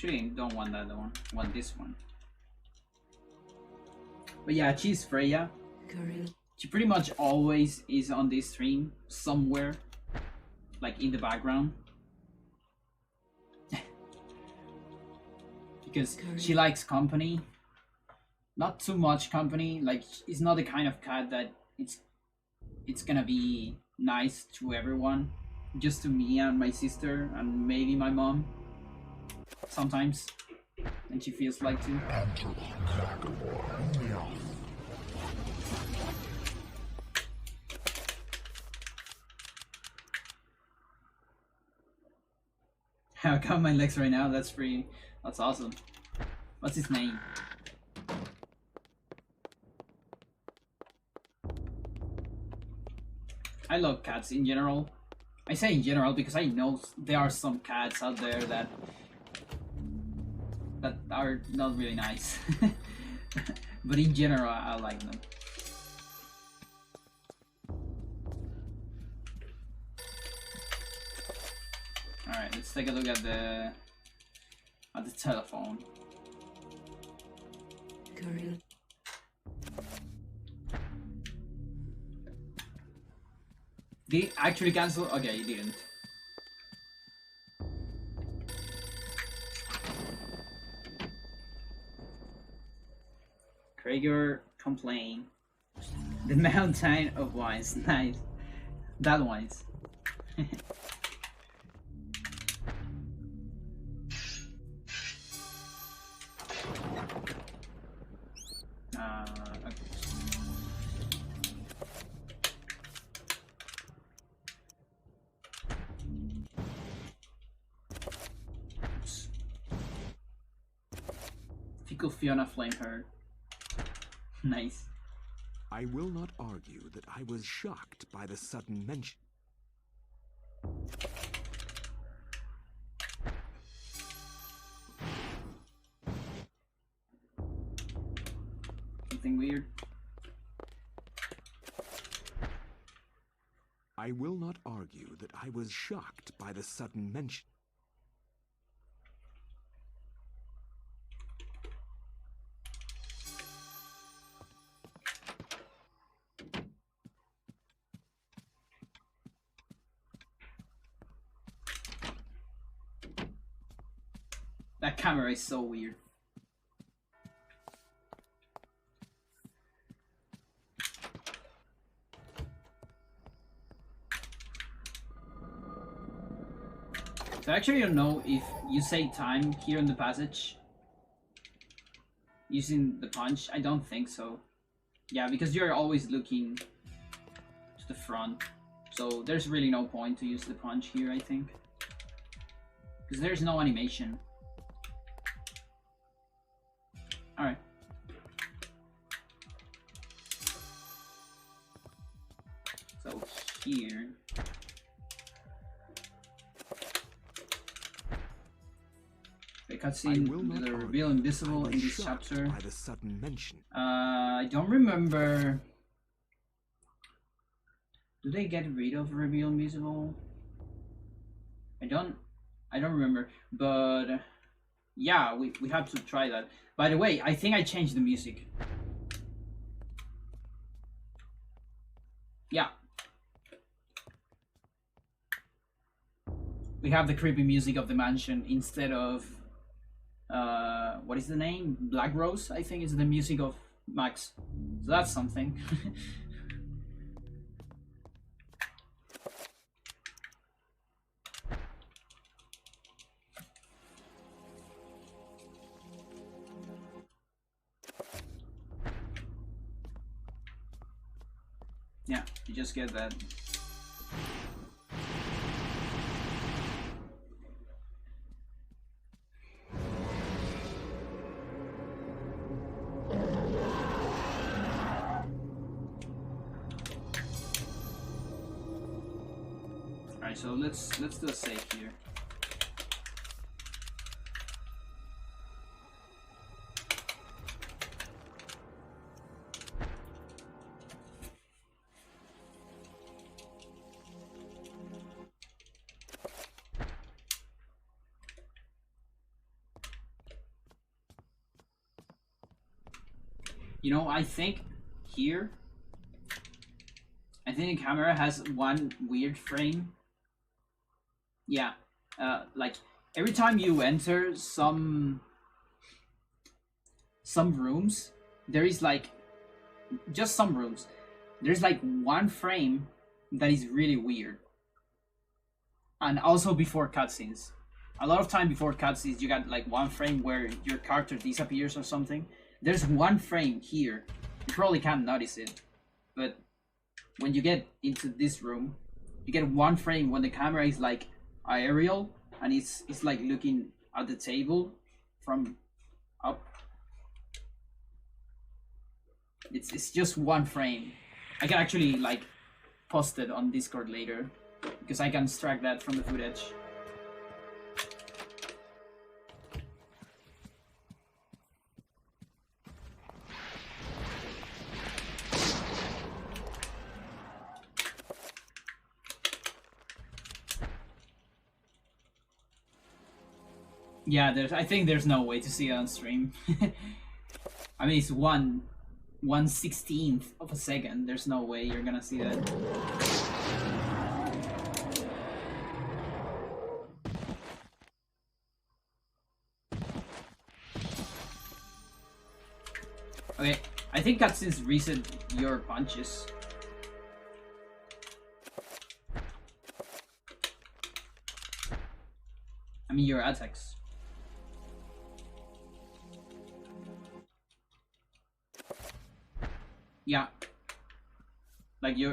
Actually, I don't want that one. I want this one. But yeah, she's Freya. Karim. She pretty much always is on this stream somewhere, like in the background. Because she likes company. Not too much company. Like, it's not the kind of cat that it's gonna be nice to everyone. Just to me and my sister and maybe my mom. Sometimes. And she feels like to. I count my legs right now. That's awesome. What's his name? I love cats in general. I say in general because I know there are some cats out there that are not really nice. But in general, I like them. Alright, let's take a look at the telephone. Karim. Did he actually cancel? Okay, he didn't. Krager complain. The mountain of wines. Nice. That wines. Okay. Oops. Fickle Fiona flame her. Nice. I will not argue that I was shocked by the sudden mention. Something weird. I will not argue that I was shocked by the sudden mention. That camera is so weird. So I actually don't know if you say time here in the passage using the punch. I don't think so. Yeah, because you're always looking to the front. So there's really no point to use the punch here, I think. Because there's no animation. Alright. So here... The cutscene, the reveal invisible in this chapter. By the sudden mention. I don't remember. Do they get rid of reveal invisible? I don't remember. But yeah, we have to try that. By the way, I think I changed the music. Yeah. We have the creepy music of the mansion instead of what is the name? Black Rose, I think, is the music of Max. So that's something. Yeah, you just get that. Alright, so let's do a save here. You know, I think here, I think the camera has one weird frame. Yeah, like every time you enter some rooms, there is like just some rooms. There's like one frame that is really weird, and also before cutscenes. A lot of time before cutscenes, you got like one frame where your character disappears or something. There's one frame here. You probably can't notice it, but when you get into this room, you get one frame when the camera is like aerial and it's like looking at the table from up. It's just one frame. I can actually like post it on Discord later because I can extract that from the footage. Yeah, I think there's no way to see it on stream. I mean, it's 1/16th of a second. There's no way you're gonna see that. Okay, I think cutscenes reset your punches. I mean, your attacks. Yeah, like you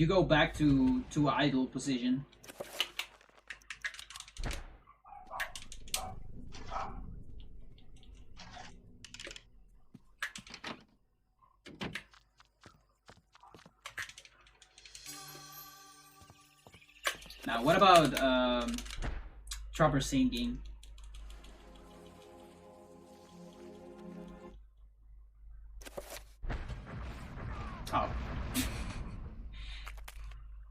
go back to idle position. Now, what about Trapper singing? Oh.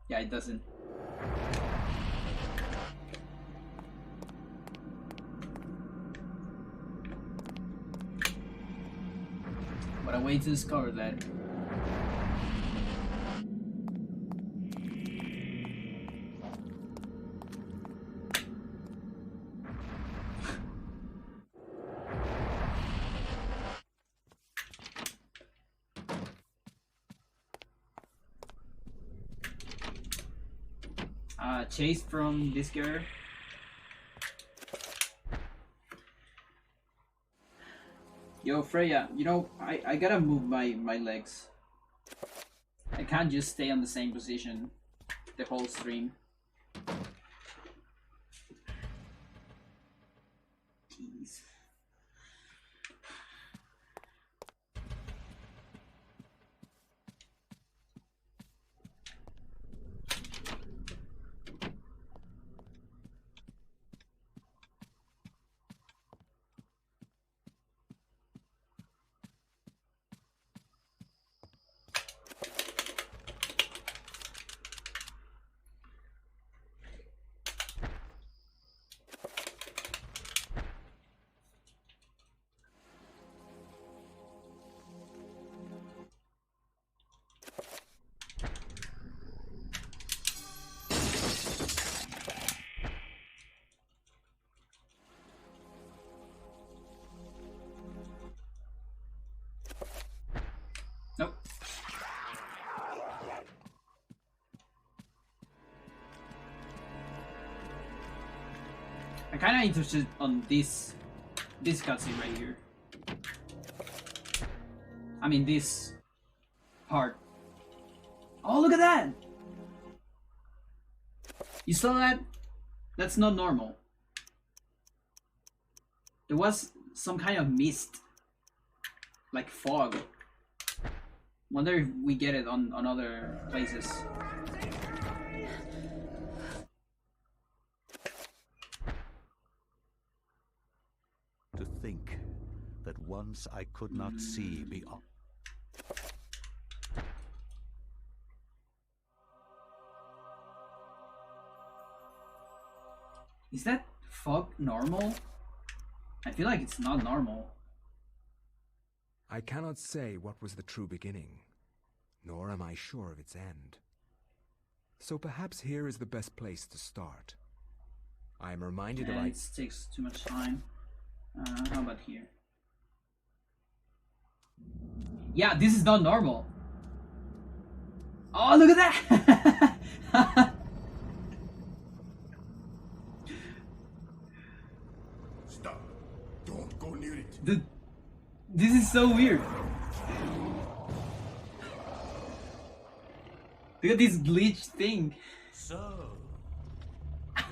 Yeah, it doesn't. What a way to discover that. Chased from this girl. Yo, Freya, you know, I gotta move my legs. I can't just stay on the same position the whole stream. Jeez. Nope. I'm kinda interested on this cutscene right here. I mean this part. Oh, look at that! You saw that? That's not normal. There was some kind of mist. Like fog. Wonder if we get it on other places. To think that once I could not see beyond. Is that fog normal? I feel like it's not normal. I cannot say what was the true beginning, nor am I sure of its end. So perhaps here is the best place to start. I am reminded Yeah, of it takes too much time. How about here? Yeah, this is not normal. Oh, look at that! Stop! Don't go near it! This is so weird. Look at this glitch thing. So,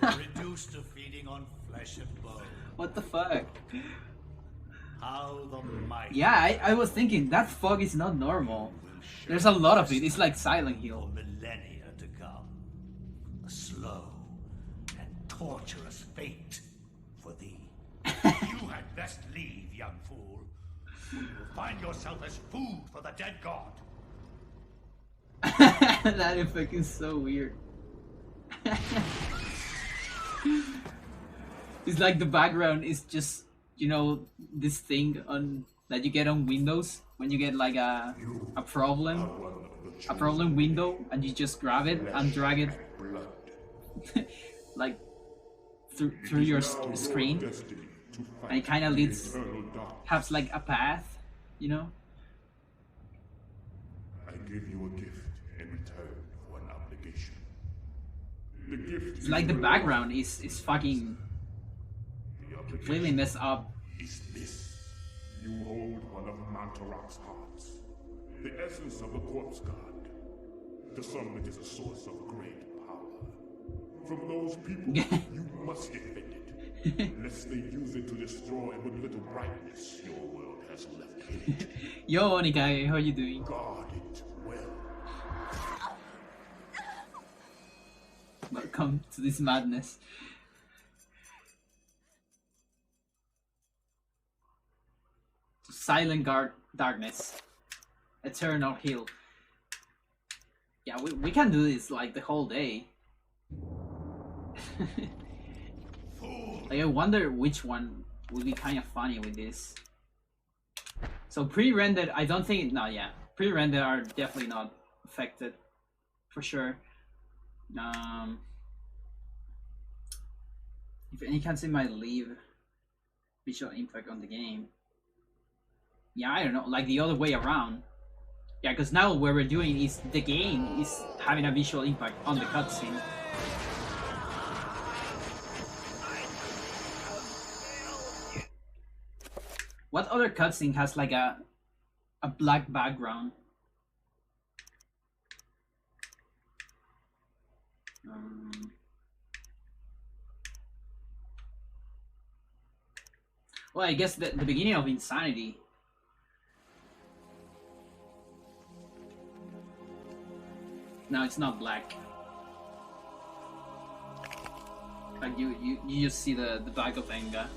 you're reduced to feeding on flesh and bone. What the fuck? How the mighty Yeah, I was thinking that fog is not normal. There's a lot of it. It's like Silent for Hill. millennia to come. A slow and torturous fate for thee. You had best leave, young fool. You will find yourself as food for the dead god. That effect is so weird. It's like the background is just, you know, this thing on that you get on Windows when you get like a problem window, and you just grab it and drag it like through your screen, and it kind of leads, has like a path, you know. I give you a gift in return for an obligation. The gift It's like the background is fucking completely messed up. is this. You hold one of Mantarok's hearts, the essence of the corpse god. To some it is a source of great power. From those people, you must defend it, lest they use it to destroy what little brightness your world has left in it. Yo, Onikai, how you doing? Guard it well. Welcome to this madness. Silent guard darkness. Eternal hill. Yeah, we can do this like the whole day. Like, I wonder which one would be kind of funny with this. So pre-rendered, I don't think, no, yeah, pre-rendered are definitely not affected, for sure. If any cutscene might leave visual impact on the game. Yeah, I don't know, like the other way around. Yeah, because now what we're doing is the game is having a visual impact on the cutscene. What other cutscene has like a black background? Well, I guess the beginning of Insanity. No, it's not black. Like you just see the back of Enga.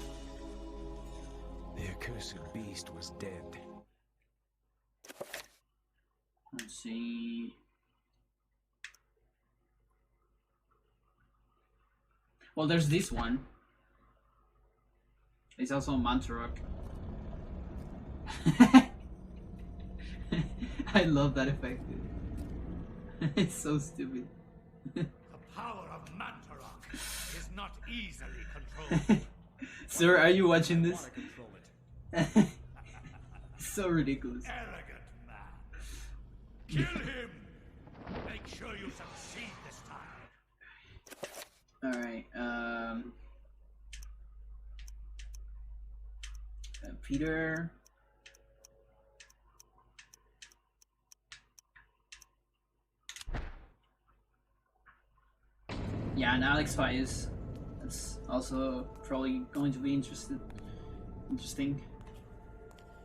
The accursed beast was dead. Let's see. Well, there's this one. It's also Mantarok. I love that effect, dude. It's so stupid. The power of Mantarok is not easily controlled. Sir, are you watching I this? want to control it. So ridiculous. Arrogant man. Kill him. Make sure you succeed this time. Alright, Peter. Yeah, and Alex Fires. That's also probably going to be interesting.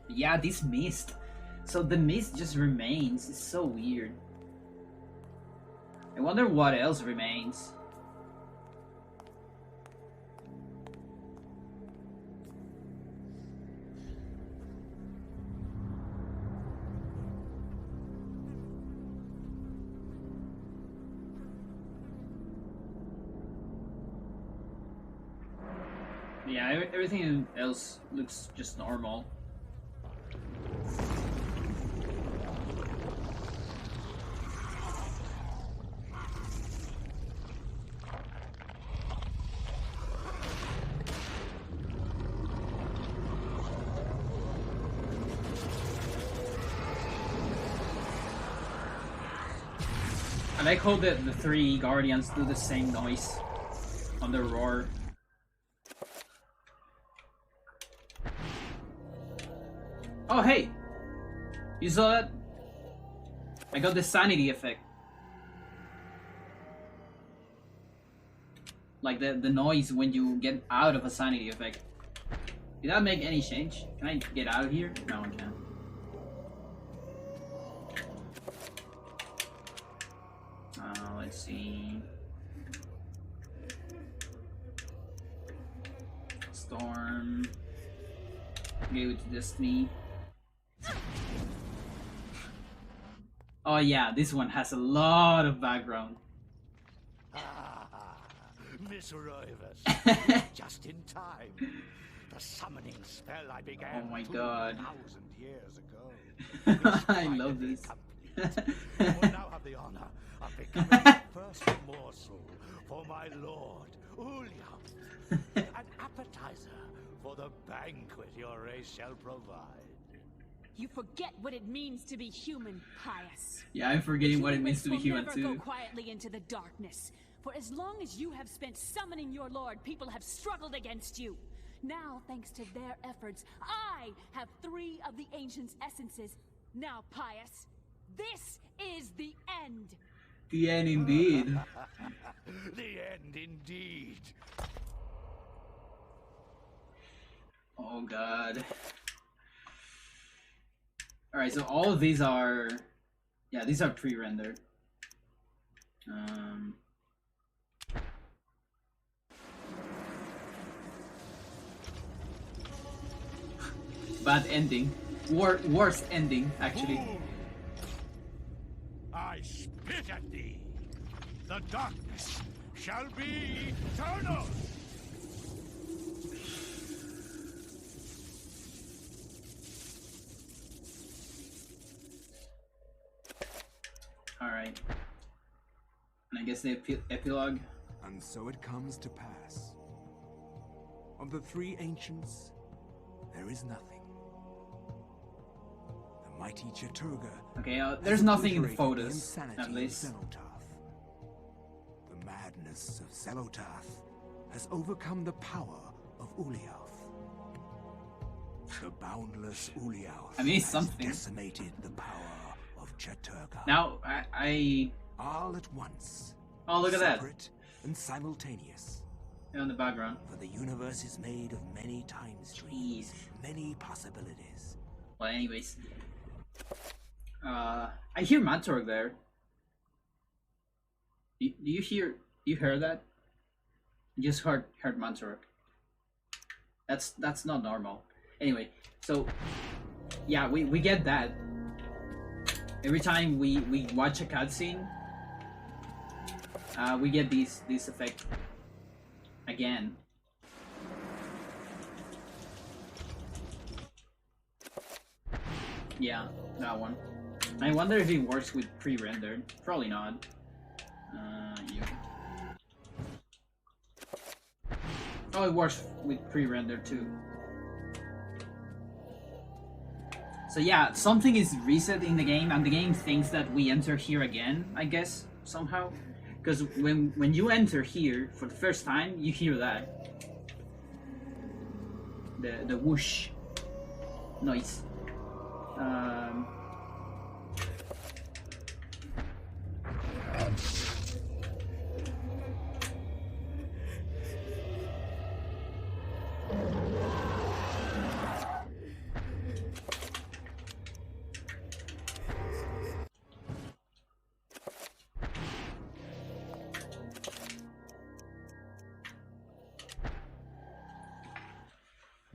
Yeah, this mist. So the mist just remains. It's so weird. I wonder what else remains. Yeah, everything else looks just normal. I like how the three guardians do the same noise on the roar. Oh hey! You saw that? I got the sanity effect. Like the noise when you get out of a sanity effect. Did that make any change? Can I get out of here? No, I can't. Let's see. Storm. Go to Destiny. Oh yeah, this one has a lot of background. Miss Roivas, just in time. The summoning spell I began Oh my god. 2,000 years ago. I love this. You will now have the honor of becoming the first morsel for my lord, Ulyam. An appetizer for the banquet your race shall provide. You forget what it means to be human, Pious. Yeah, I'm forgetting what it Human means to be race will human never too. go quietly into the darkness. For as long as you have spent summoning your lord, people have struggled against you. Now, thanks to their efforts, I have 3 of the Ancient's essences. Now, Pious, this is the end. The end indeed. The end indeed. Oh god. Alright, so all of these are... Yeah, these are pre-rendered. Bad ending. Worst ending, actually. Fool! I spit at thee. The darkness shall be eternal. Alright. And I guess the epilogue. And so it comes to pass. Of the 3 ancients, there is nothing. The mighty Chaturga. Okay, there's nothing in the obliterated photos, insanity at of least. Xenotarth. The madness of Xenotarth has overcome the power of Ulyaoth. The boundless Ulyaoth I mean, it's has something. decimated the power of Chaturga. Now, I... All at once. Oh, look at that. Separate and simultaneous. On the background. For the universe is made of many time streams, many possibilities. Well, anyways. I hear Mantorg there. Do you hear... You heard that? You just heard Mantorg. That's not normal. Anyway, so... Yeah, we get that. Every time we watch a cutscene, we get this effect again. Yeah, that one. I wonder if it works with pre-rendered. Probably not. Yeah. Oh, it works with pre-rendered too. So yeah, something is reset in the game, and the game thinks that we enter here again, I guess, somehow. Because when you enter here for the first time, you hear that. The whoosh noise.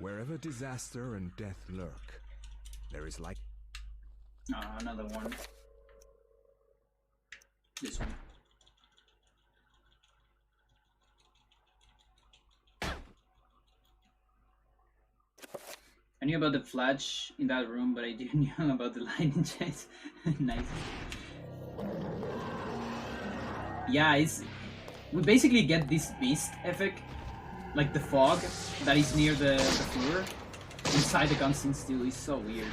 Wherever disaster and death lurk, there is like... Another one. This one. I knew about the flash in that room, but I didn't know about the lightning chase. Nice. Yeah, we basically get this beast effect, like the fog that is near the floor, inside the gunstone steel. Is so weird.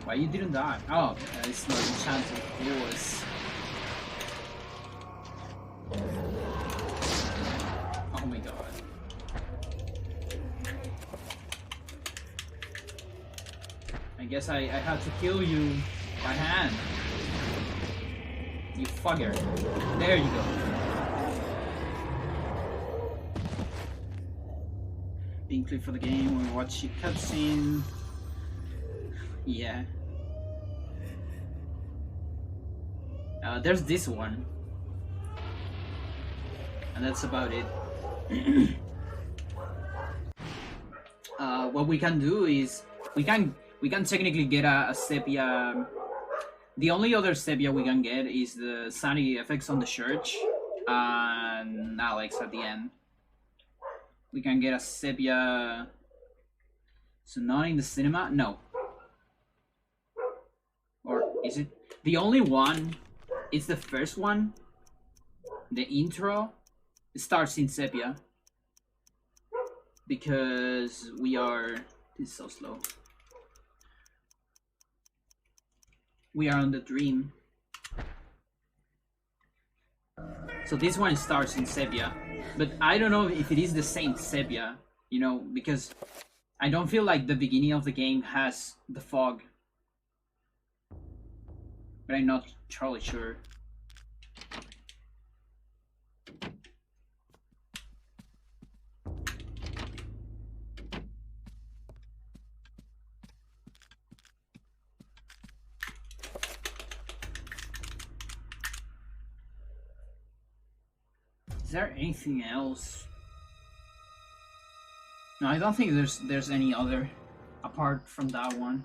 Why you didn't die? Oh, it's not enchanted force. Oh my god. I guess I have to kill you by hand. You fucker. There you go. Being click for the game, we watch the cutscene. Yeah. There's this one. And that's about it. What we can do is we can technically get a Sepia. The only other Sepia we can get is the sanity effects on the church and Alex at the end. We can get a Sepia. So not in the cinema? No. Or is it? The only one is the first one. The intro. It starts in Sepia. Because we are... This is so slow. We are on the dream. So this one starts in Sepia. But I don't know if it is the same Sepia. You know, because I don't feel like the beginning of the game has the fog. But I'm not totally sure. Is there anything else? No, I don't think there's any other apart from that one.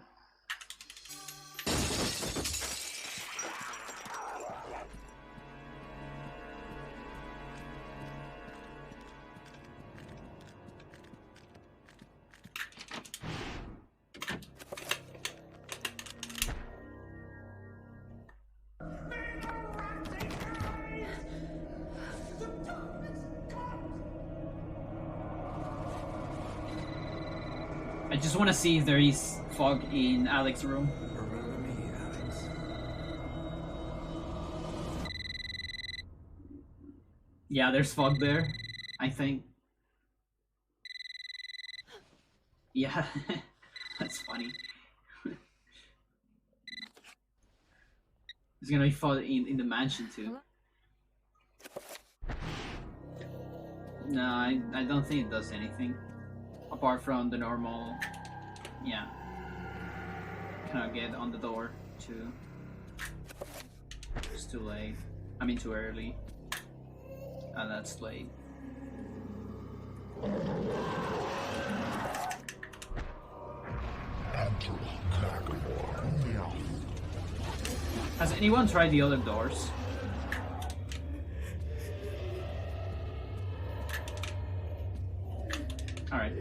I just want to see if there is fog in Alex's room. Remember me, Alex. Yeah, there's fog there, I think. Yeah, that's funny. It's gonna be fog in the mansion too. No, I don't think it does anything. Apart from the normal, yeah. Cannot get on the door too. It's too late. I mean too early. And that's late. Has anyone tried the other doors? Alright.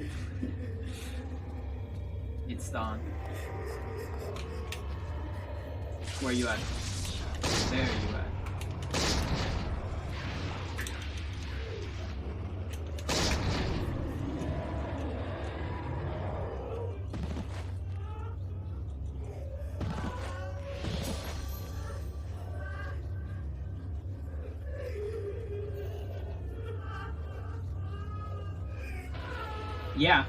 It's done. Where you at? There you at. Yeah.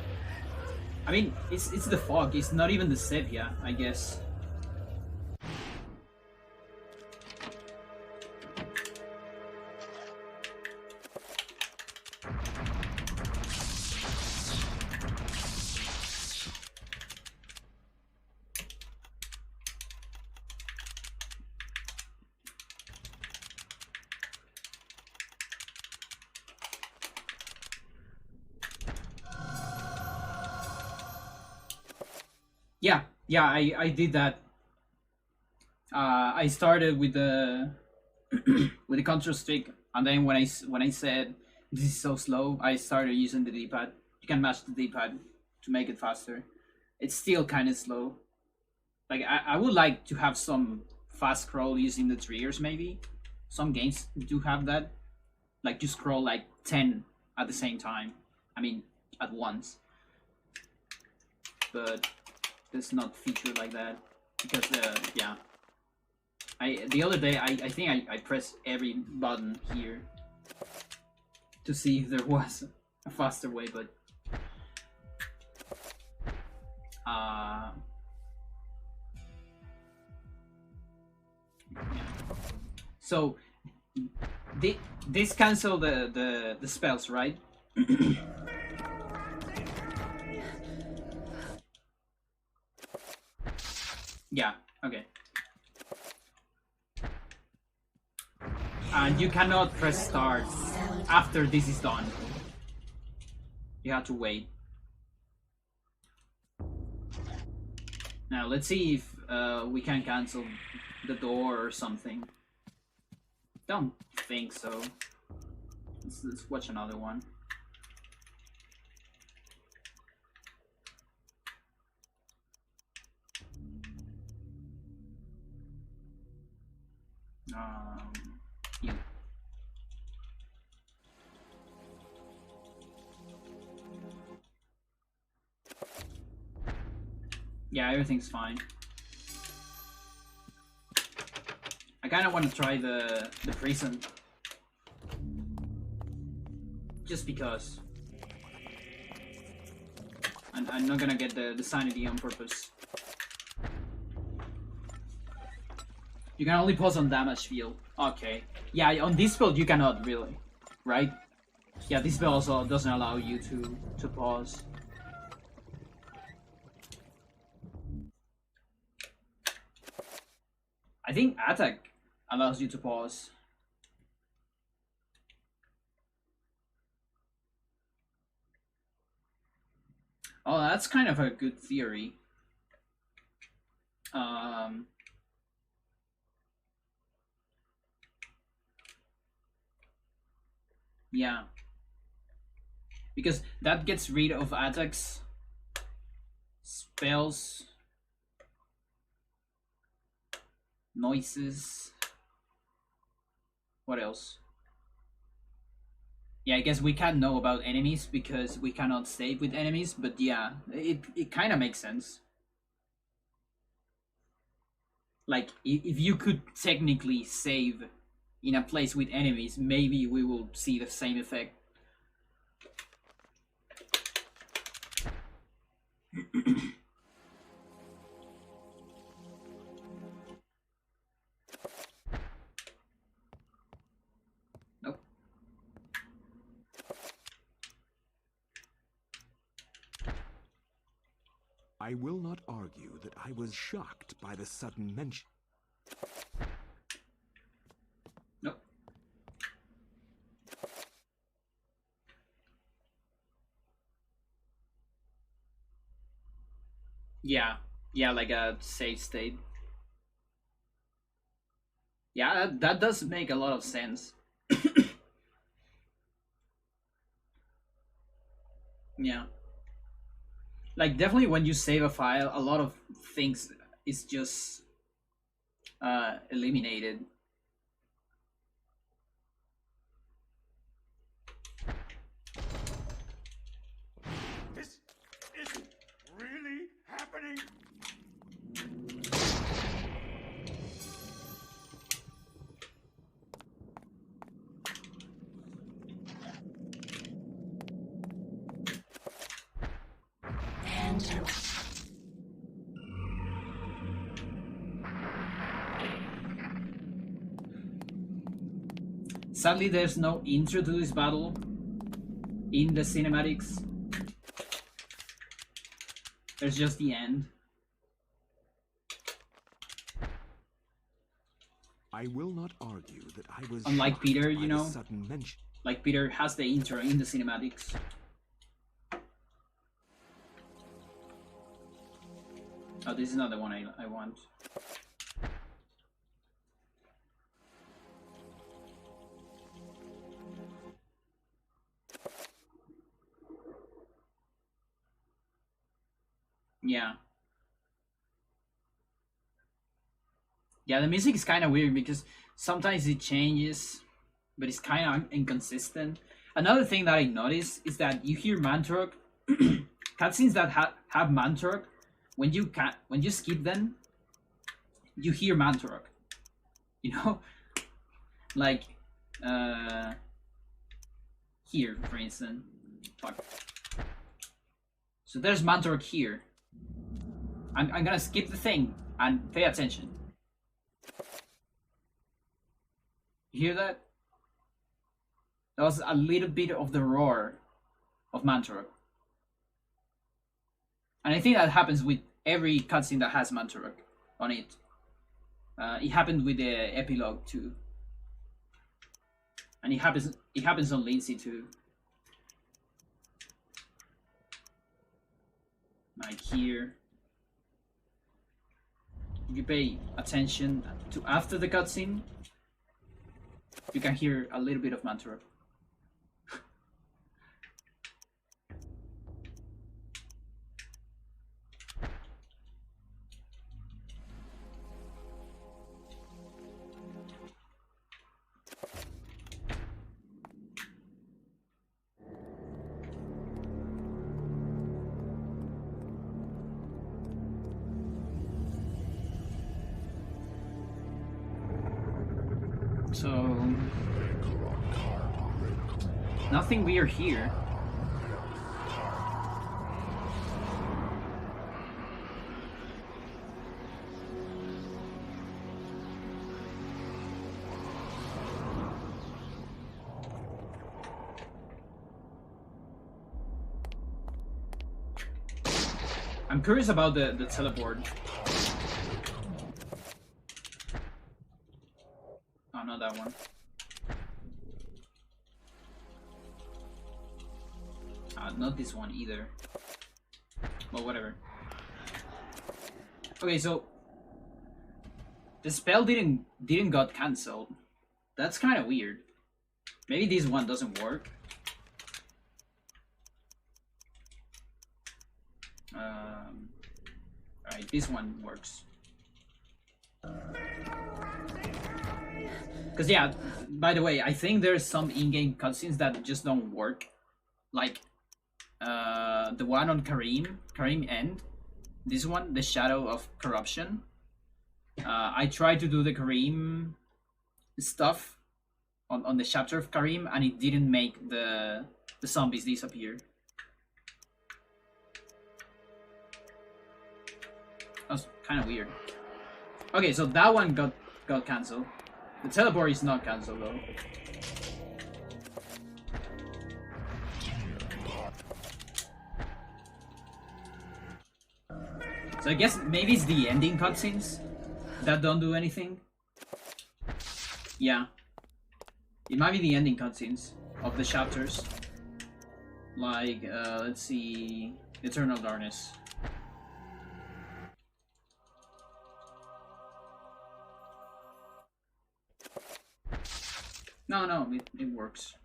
I mean, it's the fog. It's not even the sepia, I guess. Yeah, I did that. I started with the with the control stick, and then when I said this is so slow, I started using the D-pad. You can match the D-pad to make it faster. It's still kind of slow. Like I would like to have some fast scroll using the triggers. Maybe some games do have that, like you scroll like 10 at the same time. I mean at once, but. It's not featured like that because yeah, the other day I think I pressed every button here to see if there was a faster way, but yeah. So this cancel the spells, right? Yeah, okay. And you cannot press start after this is done. You have to wait. Now let's see if we can cancel the door or something. Don't think so. Let's watch another one. Yeah. Yeah, everything's fine. I kind of want to try the prison, just because. I'm not gonna get the sanity on purpose. You can only pause on damage field. Okay. Yeah, on this spell you cannot really, right? Yeah, this spell also doesn't allow you to pause. I think attack allows you to pause. Oh, that's kind of a good theory. Yeah. Because that gets rid of attacks, spells, noises. What else? Yeah, I guess we can't know about enemies because we cannot save with enemies, but yeah, it kind of makes sense. Like, if you could technically save in a place with enemies, maybe we will see the same effect. Nope. I will not argue that I was shocked by the sudden mention. Nope. Yeah, like a save state. Yeah, that does make a lot of sense. Yeah. Like, definitely when you save a file, a lot of things is just eliminated. This isn't really happening. Sadly, there's no intro to this battle in the cinematics. There's just the end. I will not argue that I was Unlike shocked Peter, by you the know, sudden mention. like Peter has the intro in the cinematics. Oh, this is not the one I want. Yeah. Yeah, the music is kind of weird because sometimes it changes, but it's kind of inconsistent. Another thing that I noticed is that you hear Mantork, cutscenes that have Mantork, when you skip them, you hear Mantorok. You know, like here, for instance. Fuck. So there's Mantorok here. I'm gonna skip the thing and pay attention. You hear that? That was a little bit of the roar of Mantorok. And I think that happens with every cutscene that has Mantorok on it. It happened with the epilogue too. And it happens on Lindsay too. Like here. If you pay attention to after the cutscene, you can hear a little bit of Mantorok. So nothing weird here. I'm curious about the teleport. Oh, not that one. Not this one either. Well, whatever. Okay, so the spell didn't got cancelled. That's kind of weird. Maybe this one doesn't work. Alright, this one works. Because yeah, by the way, I think there's some in-game cutscenes that just don't work. Like the one on Karim End. This one, the Shadow of Corruption. I tried to do the Karim stuff on the chapter of Karim, and it didn't make the zombies disappear. That's kind of weird. Okay, so that one got cancelled. The teleport is not cancelled though. So I guess maybe it's the ending cutscenes that don't do anything. Yeah. It might be the ending cutscenes of the chapters. Like, let's see... Eternal Darkness. No, it works.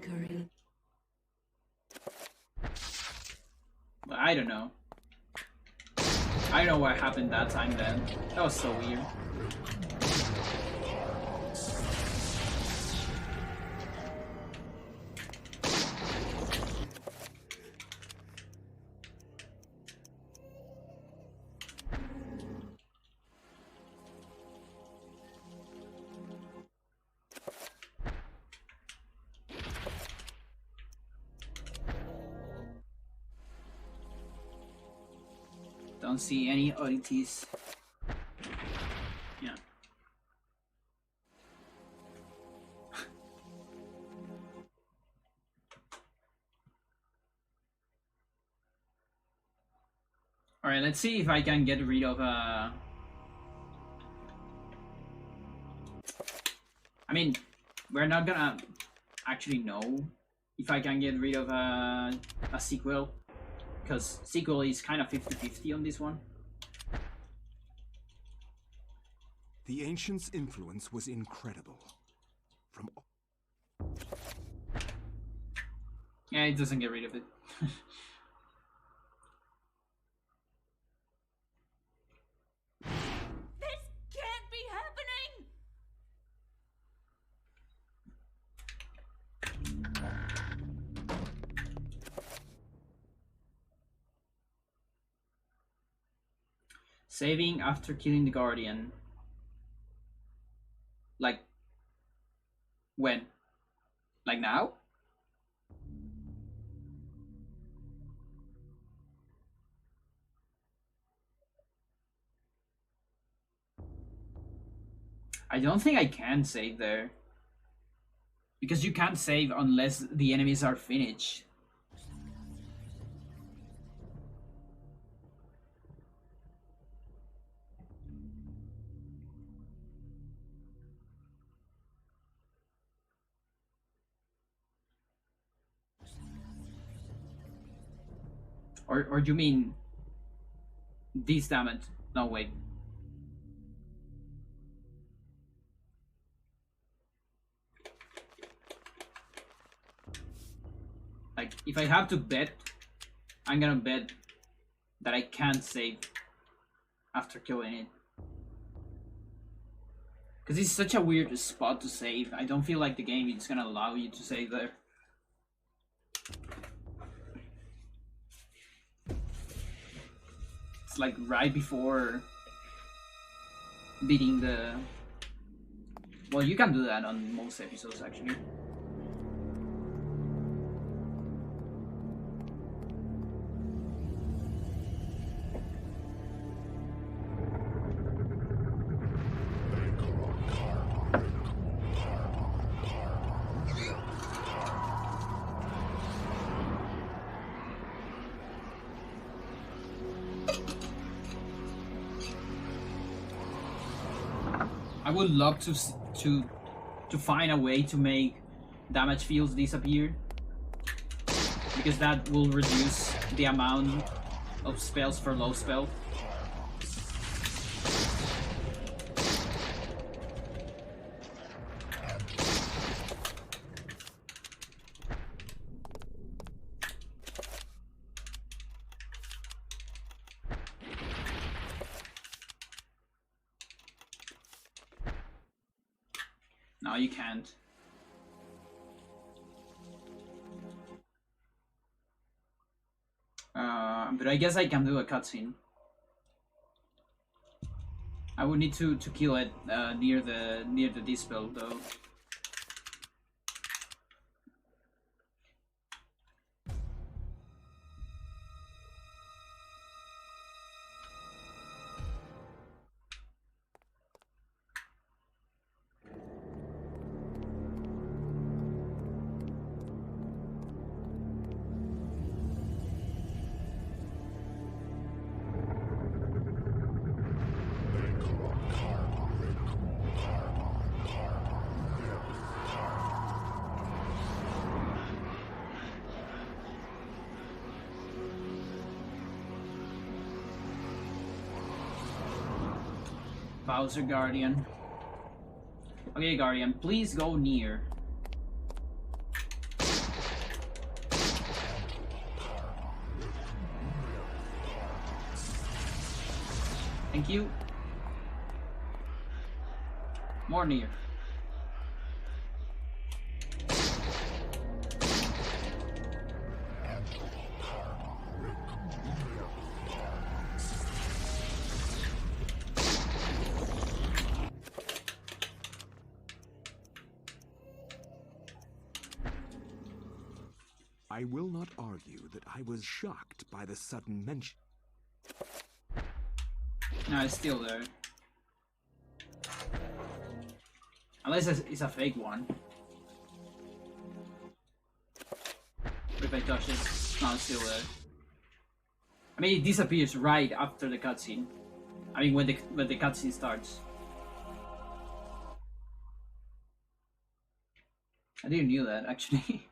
Karim. I don't know. I don't know what happened that time then. That was so weird. Don't see any oddities. Yeah. Alright, let's see if I can get rid of I mean, we're not gonna actually know if I can get rid of a sequel. Because sequel is kind of 50-50 on this one. The Ancients' influence was incredible. From Yeah, it doesn't get rid of it. This can't be happening! Saving after killing the Guardian. Like, when? Like now? I don't think I can save there. Because you can't save unless the enemies are finished. Or do you mean this damage? No, wait. Like, if I have to bet, I'm gonna bet that I can't save after killing it. Because it's such a weird spot to save. I don't feel like the game is gonna allow you to save there. It's like right before beating the... Well, you can do that on most episodes, actually. I would love to find a way to make damage fields disappear, because that will reduce the amount of spells for low spell. No, you can't. But I guess I can do a cutscene. I would need to kill it near the dispel though. Bowser Guardian. Okay, Guardian, please go near. Thank you. More near. I will not argue that I was shocked by the sudden mention. No, it's still there. Unless it's a fake one. But if I touch it, no, it's still there. I mean, it disappears right after the cutscene. I mean, when the cutscene starts. I didn't knew that, actually.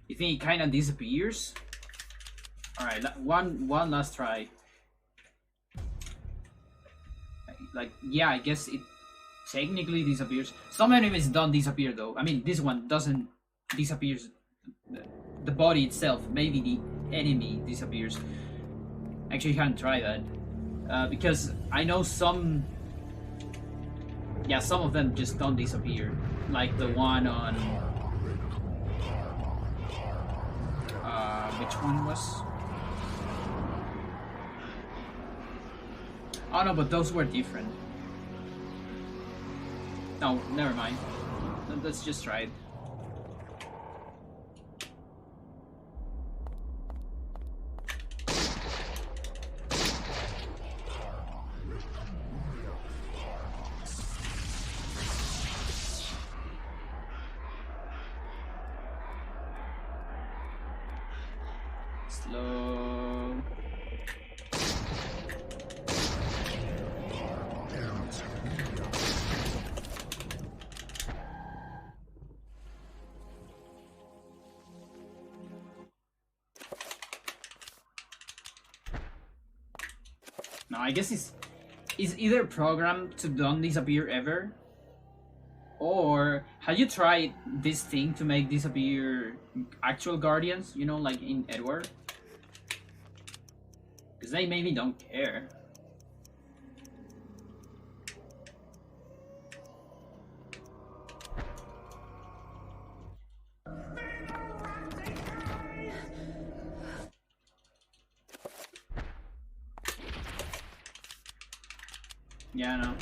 You think it kind of disappears? Alright, one last try. Like, yeah, I guess it technically disappears. Some enemies don't disappear though. I mean, this one doesn't disappear the body itself, maybe the enemy disappears. Actually, can't try that because I know some. Yeah, some of them just don't disappear, like the one on. Which one was? Oh no, but those were different. No, never mind. Let's just try it. Slow. No, I guess it's either programmed to don't disappear ever, or have you tried this thing to make disappear actual guardians? You know, like in Edward, because they maybe don't care. Yeah, I know.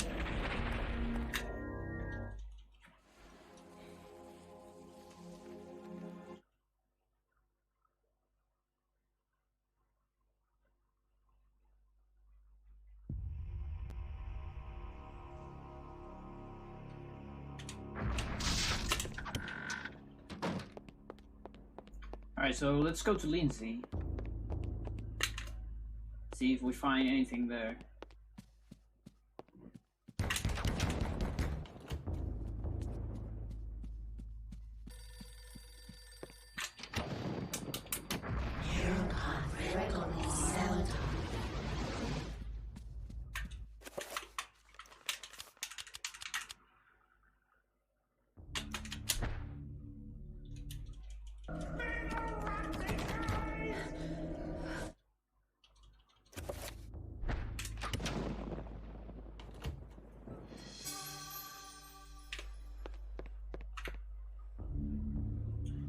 Alright, so let's go to Lindsay. See if we find anything there.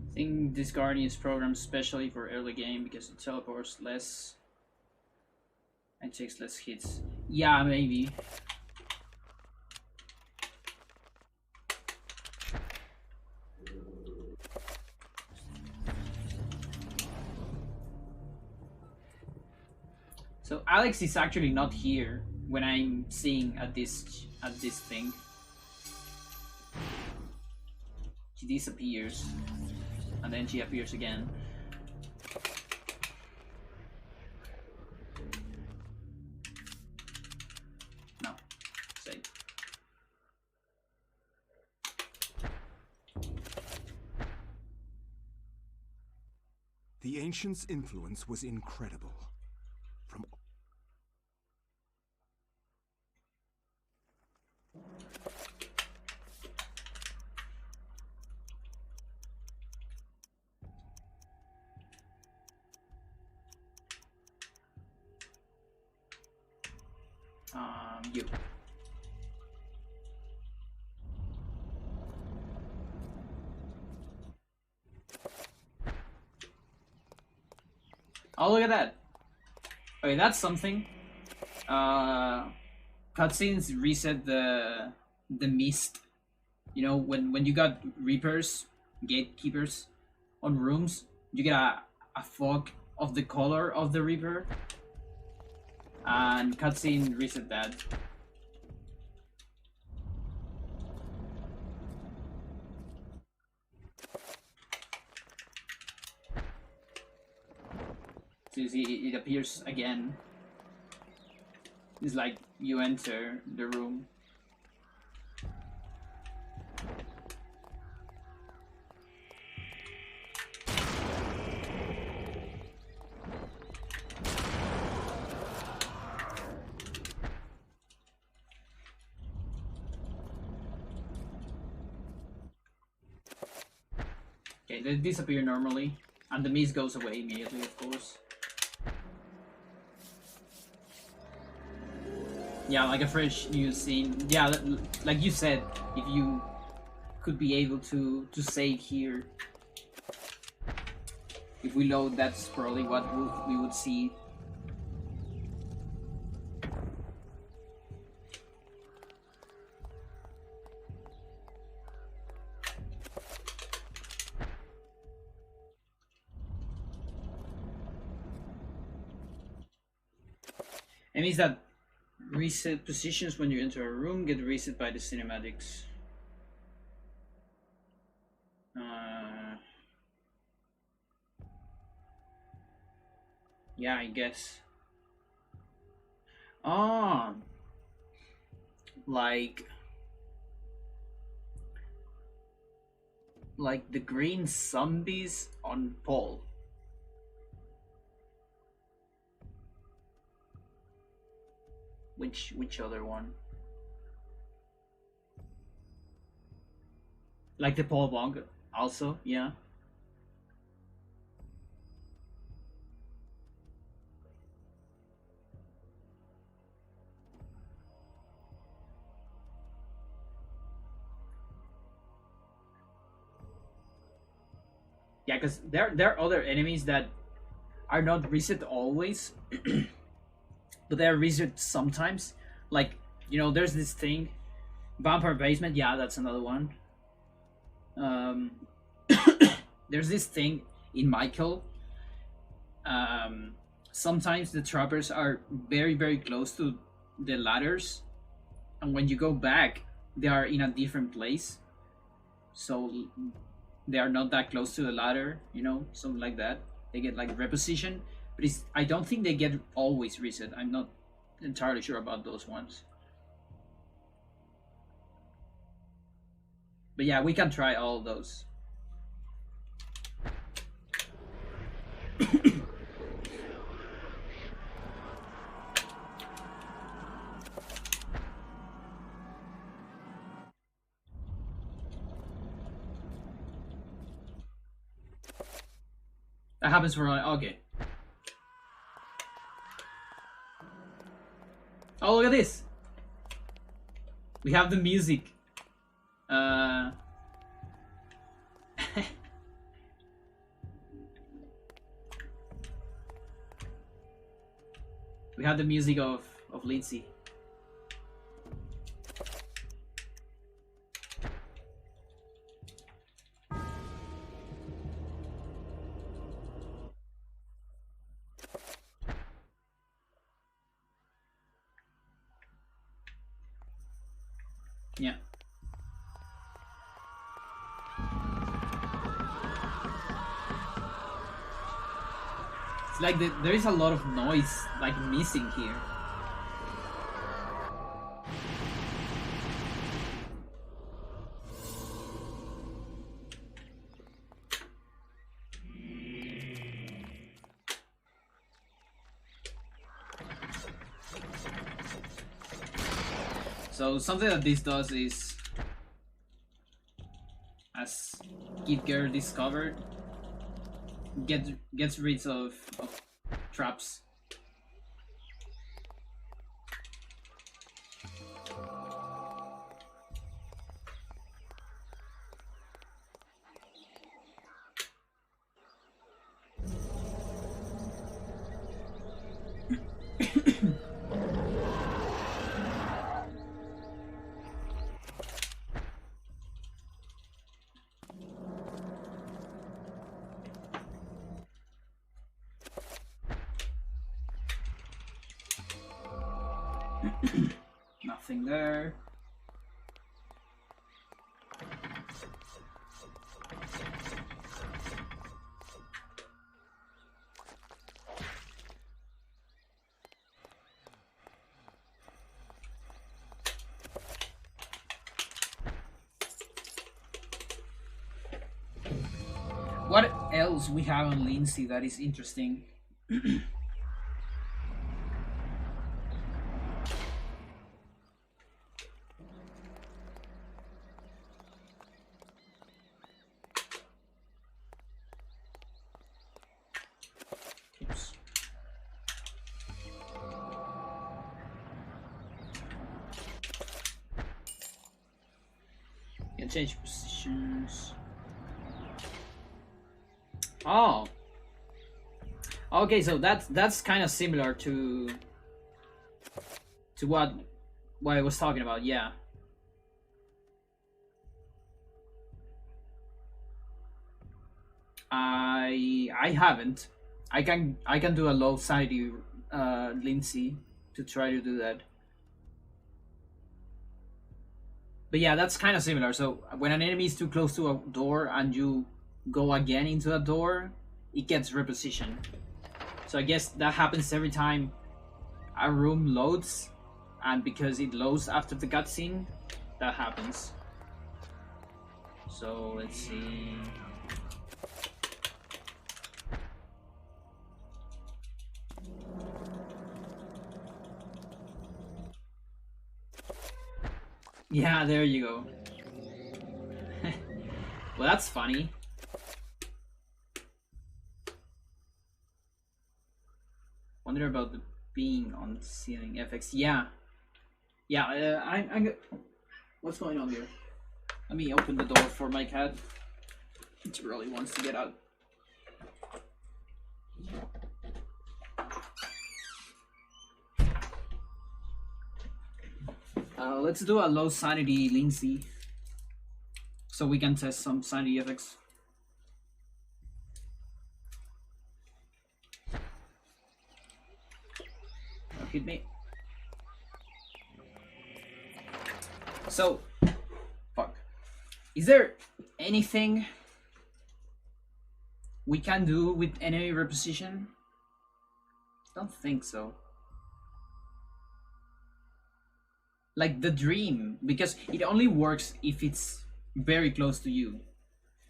I think this guardian is programmed specially for early game because it teleports less and takes less hits. Yeah, maybe. So Alex is actually not here when I'm seeing at this thing. She disappears. And then she appears again. No. Save. The Ancients' influence was incredible. From you. Oh, look at that. Okay, that's something. Cutscenes reset the mist. You know, when you got Reapers, gatekeepers on rooms, you get a fog of the color of the Reaper. And cutscene reset that. So you see, it appears again. It's like you enter the room. Okay, they disappear normally, and the mist goes away immediately, of course. Yeah, like a fresh new scene. Yeah, like you said, if you could be able to save here, if we load, that's probably what we would see. It means that reset positions when you enter a room get reset by the cinematics. Yeah, I guess. Oh, like the green zombies on Paul. Which other one? Like the Paul Bong also, yeah. Yeah, because there are other enemies that are not reset always, but they are reset sometimes. Like, you know, there's this thing, Vampire Basement. Yeah, that's another one. There's this thing in Michael. Sometimes the trappers are very, very close to the ladders, and when you go back, they are in a different place. So they are not that close to the ladder, you know, something like that. They get like reposition, but I don't think they get always reset. I'm not entirely sure about those ones. But yeah, we can try all of those. That happens for okay. Oh, look at this. We have the music. We have the music of Lindsay. Yeah. It's like there is a lot of noise like missing here. So something that this does is, as Kidger discovered, gets rid of traps. Nothing there. What else we have on Lindsay that is interesting? change positions. Oh. Okay, so that's kind of similar to what I was talking about, yeah. I haven't. I can do a low sanity Lindsay to try to do that. But yeah, that's kind of similar. So when an enemy is too close to a door and you go again into that door, it gets repositioned. So I guess that happens every time a room loads, and because it loads after the cutscene, that happens. So let's see. Yeah, there you go. Well, that's funny. Wonder about the being on ceiling FX. Yeah. Yeah, I'm what's going on here? Let me open the door for my cat. It really wants to get out. Let's do a low sanity Lindsay, so we can test some sanity effects. Don't hit me. So, fuck. Is there anything we can do with enemy reposition? Don't think so. Like the dream, because it only works if it's very close to you.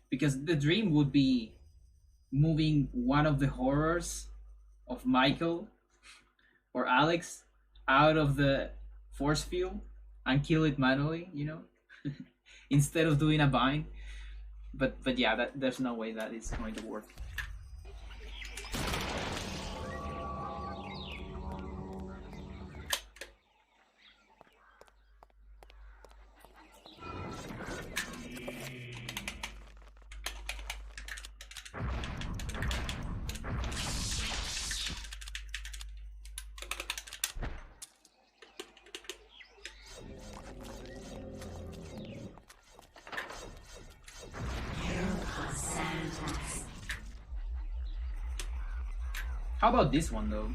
Because the dream would be moving one of the horrors of Michael or Alex out of the force field and kill it manually, you know, instead of doing a bind. But yeah, there's no way that it's going to work. How about this one though?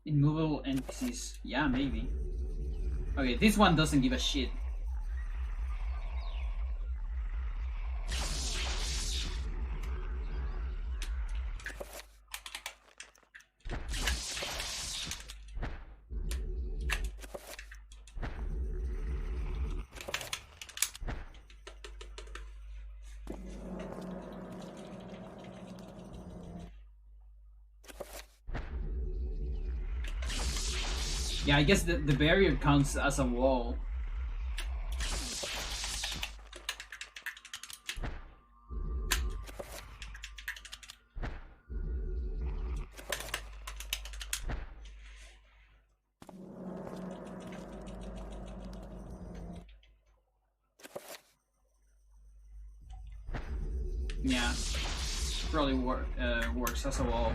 Immovable NPCs. Yeah, maybe. Okay, this one doesn't give a shit. Yeah, I guess the barrier counts as a wall. Yeah, probably works as a wall.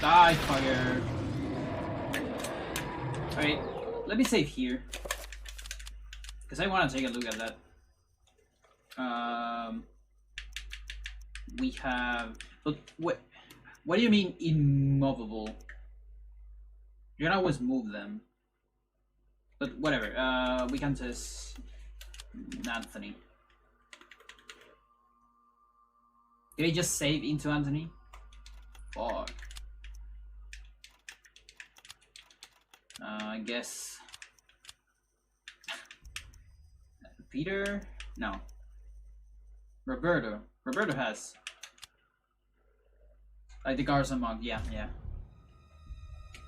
Die, fire. Alright, let me save here. Because I want to take a look at that. We have... But what do you mean immovable? You can always move them. But whatever, we can test Anthony. Did I just save into Anthony? Fuck. I guess... Peter? No. Roberto. Roberto has. Like the Garza monk, yeah.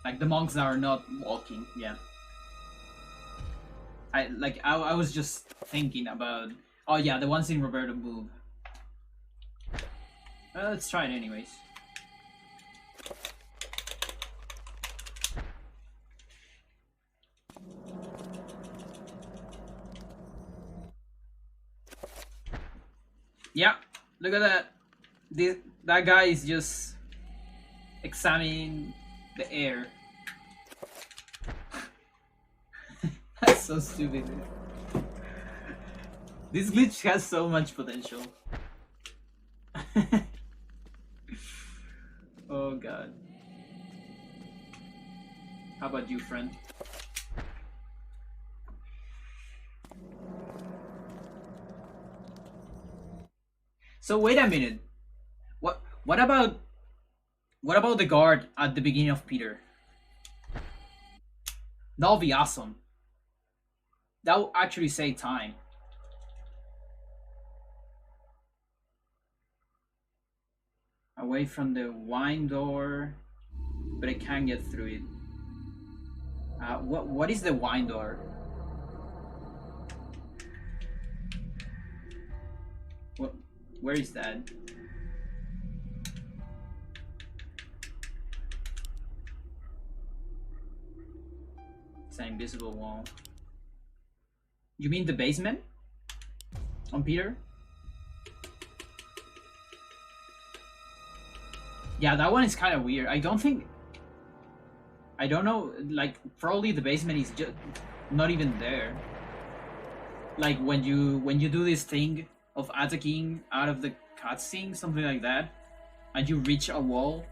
Like the monks that are not walking, yeah. I was just thinking about... Oh yeah, the ones in Roberto move. Well, let's try it anyways. Yeah, look at that. That guy is just examining the air. That's so stupid. This glitch has so much potential. Oh god. How about you, friend? So wait a minute. What about the guard at the beginning of Peter? That'll be awesome. That will actually save time. Away from the wine door, but I can't get through it. What is the wine door? Where is that? It's an invisible wall. You mean the basement? On Peter? Yeah, that one is kind of weird. I don't know, like, probably the basement is just not even there. Like, when you do this thing of attacking out of the cutscene, something like that, and you reach a wall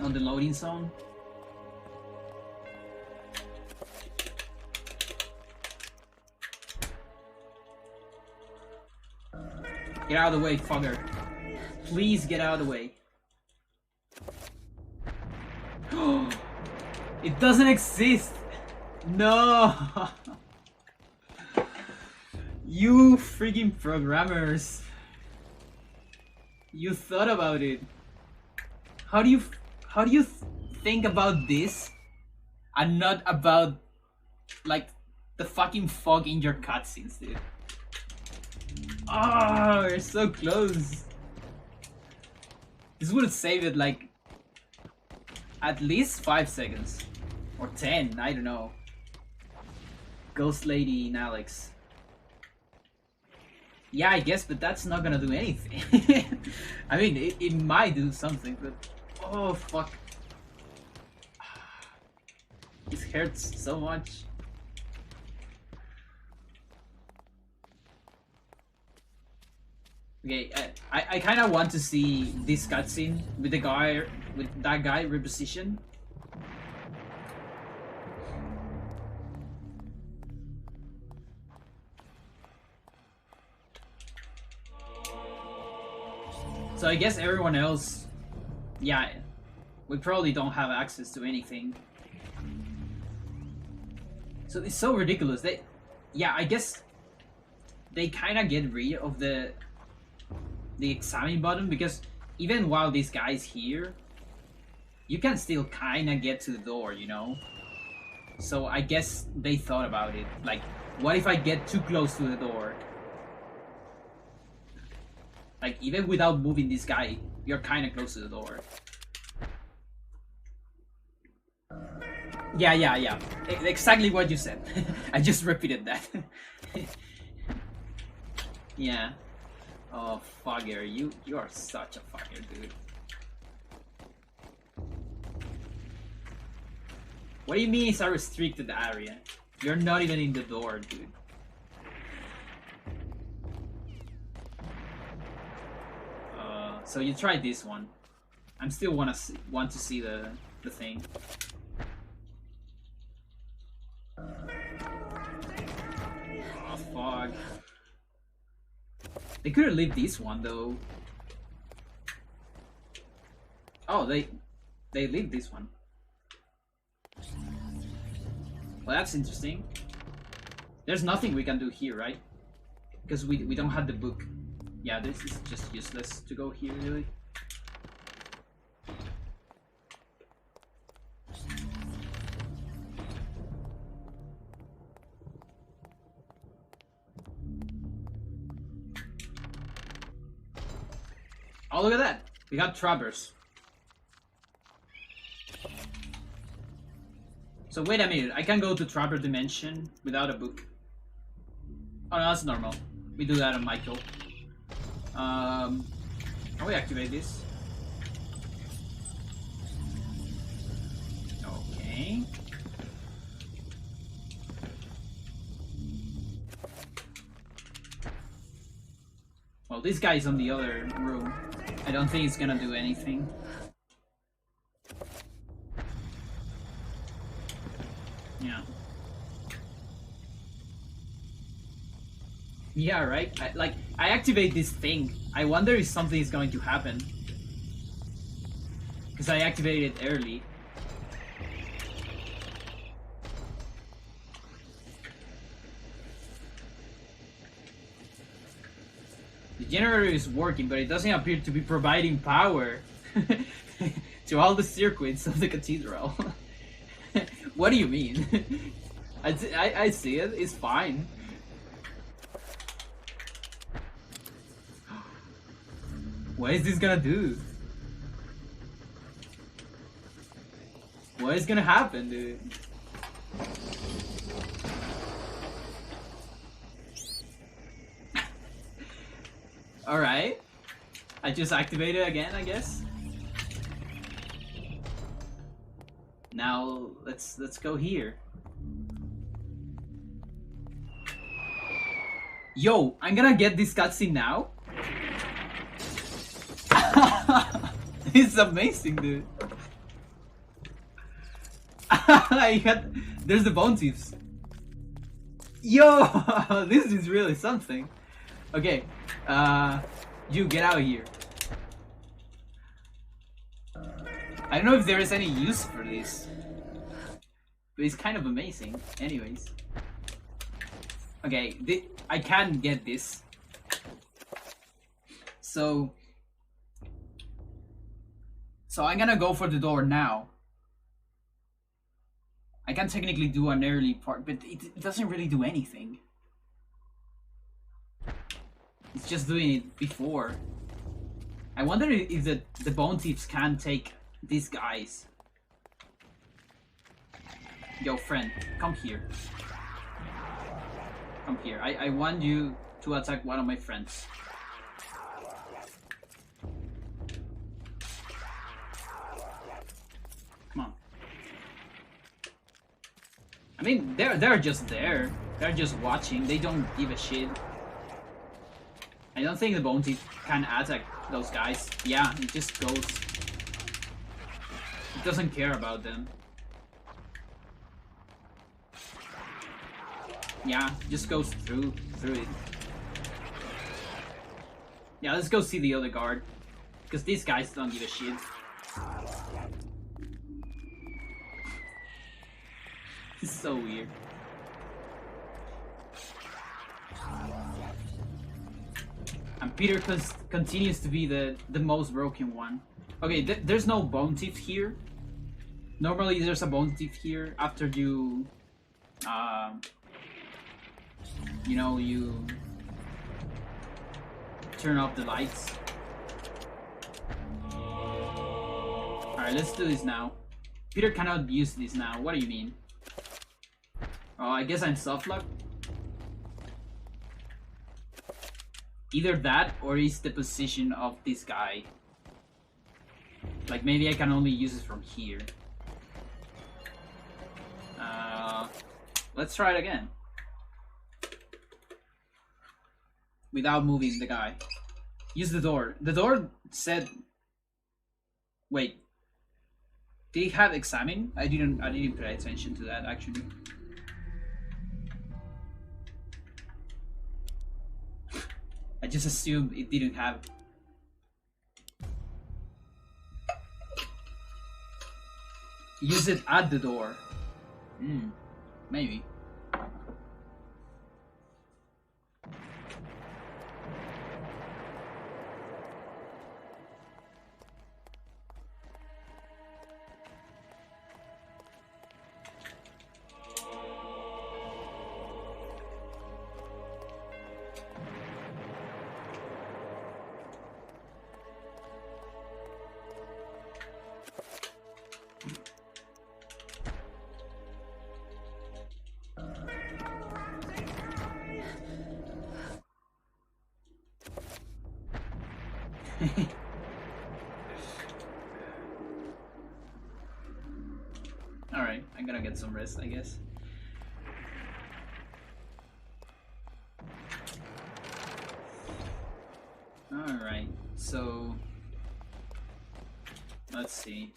on the loading zone. Get out of the way, fucker. Please get out of the way. It doesn't exist! No! You freaking programmers! You thought about it. How do you think about this and not about, like, the fucking fog in your cutscenes, dude? Oh, you're so close. This would save it like at least 5 seconds or 10. I don't know. Ghost Lady and Alex. Yeah, I guess, but that's not gonna do anything. I mean, it might do something, but oh fuck, it hurts so much. Okay, I kind of want to see this cutscene with the guy, with that guy reposition. So I guess everyone else, yeah, we probably don't have access to anything. So it's so ridiculous. Yeah, I guess they kind of get rid of the examine button, because even while this guy's here, you can still kind of get to the door, you know? So I guess they thought about it. Like, what if I get too close to the door? Like, even without moving this guy, you're kind of close to the door. Yeah. Exactly what you said. I just repeated that. Yeah. Oh, fucker, you are such a fucker, dude. What do you mean it's a restricted area? You're not even in the door, dude. So you tried this one. I'm still want to see the thing. Oh, fuck. They couldn't leave this one though. Oh, they leave this one. Well, that's interesting. There's nothing we can do here, right? Because we don't have the book. Yeah, this is just useless to go here, really. Oh, look at that! We got trappers. So wait a minute, I can go to Trapper Dimension without a book. Oh no, that's normal. We do that on Michael. Can we activate this? Okay. Well, this guy's on the other room. I don't think it's gonna do anything. Yeah. Yeah, right? I activate this thing. I wonder if something is going to happen. Because I activated it early. The generator is working, but it doesn't appear to be providing power to all the circuits of the cathedral. What do you mean? I see it. It's fine. What is this gonna do? What is gonna happen, dude? Alright. I just activated it again, I guess. Now let's go here. Yo, I'm gonna get this cutscene now. It's amazing, dude. There's the bone thieves. Yo, this is really something. Okay, you get out of here. I don't know if there is any use for this, but it's kind of amazing. Anyways, okay, I can get this. So I'm gonna go for the door now. I can technically do an early part, but it doesn't really do anything. It's just doing it before. I wonder if the bone thieves can take these guys. Yo, friend, come here. Come here. I want you to attack one of my friends. Come on. I mean, they're just there. They're just watching. They don't give a shit. I don't think the bone thief can attack those guys. Yeah, it just goes. It doesn't care about them. Yeah, just goes through it. Yeah, let's go see the other guard. Because these guys don't give a shit. It's so weird. And Peter continues to be the most broken one. Okay, there's no bone thief here. Normally there's a bone thief here after you... you know, you turn off the lights. Alright, let's do this now. Peter cannot use this now. What do you mean? Oh, I guess I'm soft locked. Either that or is the position of this guy. Like maybe I can only use it from here. Let's try it again. Without moving the guy. Use the door. The door said... Wait. Did it have examine? I didn't pay attention to that actually. I just assumed it didn't have. Use it at the door. Maybe. Alright, I'm gonna get some rest, I guess. Alright, so let's see.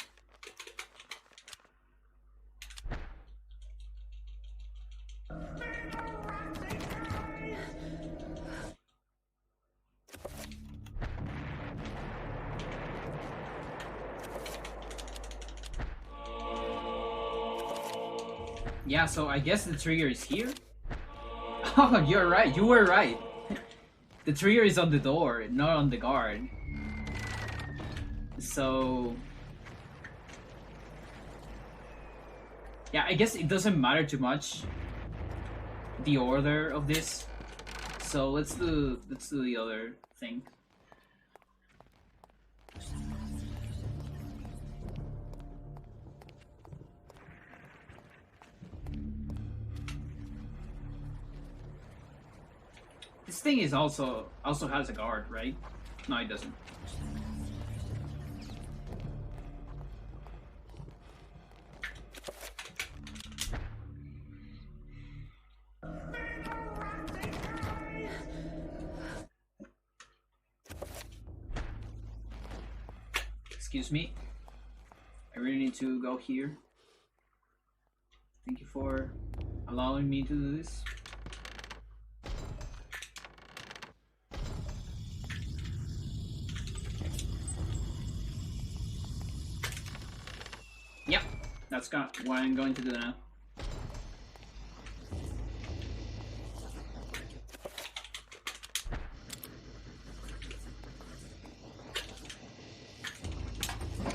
Yeah, so I guess the trigger is here? Oh, you're right, you were right. The trigger is on the door, not on the guard. So... yeah, I guess it doesn't matter too much, the order of this. So let's do the other thing. This thing is also has a guard, right? No, it doesn't. Excuse me. I really need to go here. Thank you for allowing me to do this. Yep, that's what I'm going to do now.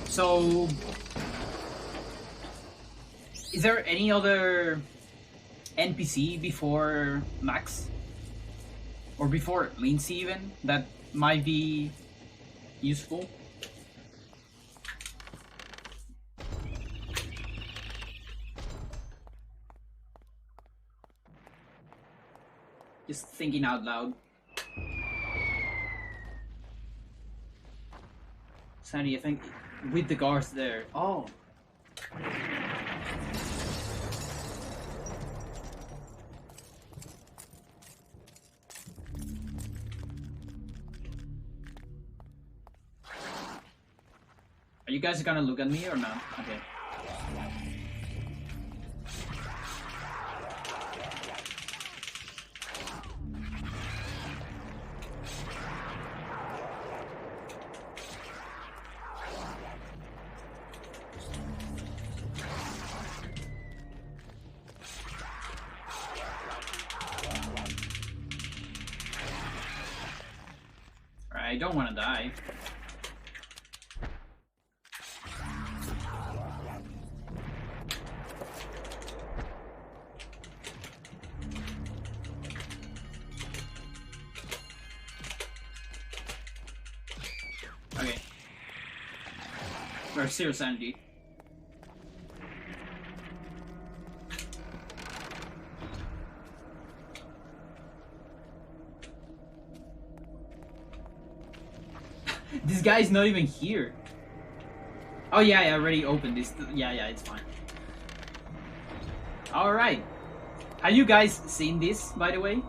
So, is there any other NPC before Max? Or before Lindsay even, that might be useful? Just thinking out loud. Sandy, I think with the guards there. Oh. Are you guys gonna look at me or not? Okay. I don't want to die. Okay. We're zero sanity. This guy's not even here. Oh yeah, I already opened this. Yeah, it's fine. Alright. Have you guys seen this, by the way?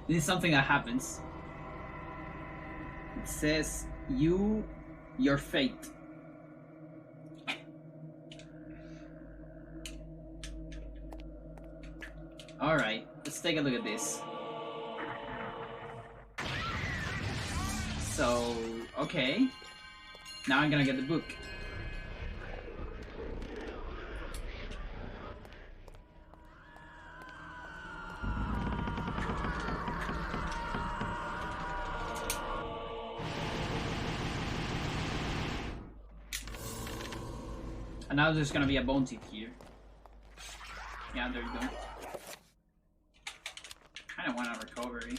This is something that happens. It says, your fate. Alright, let's take a look at this. So, okay. Now I'm gonna get the book. And now there's gonna be a bone teeth here. Yeah, there you go. Kinda want a recovery.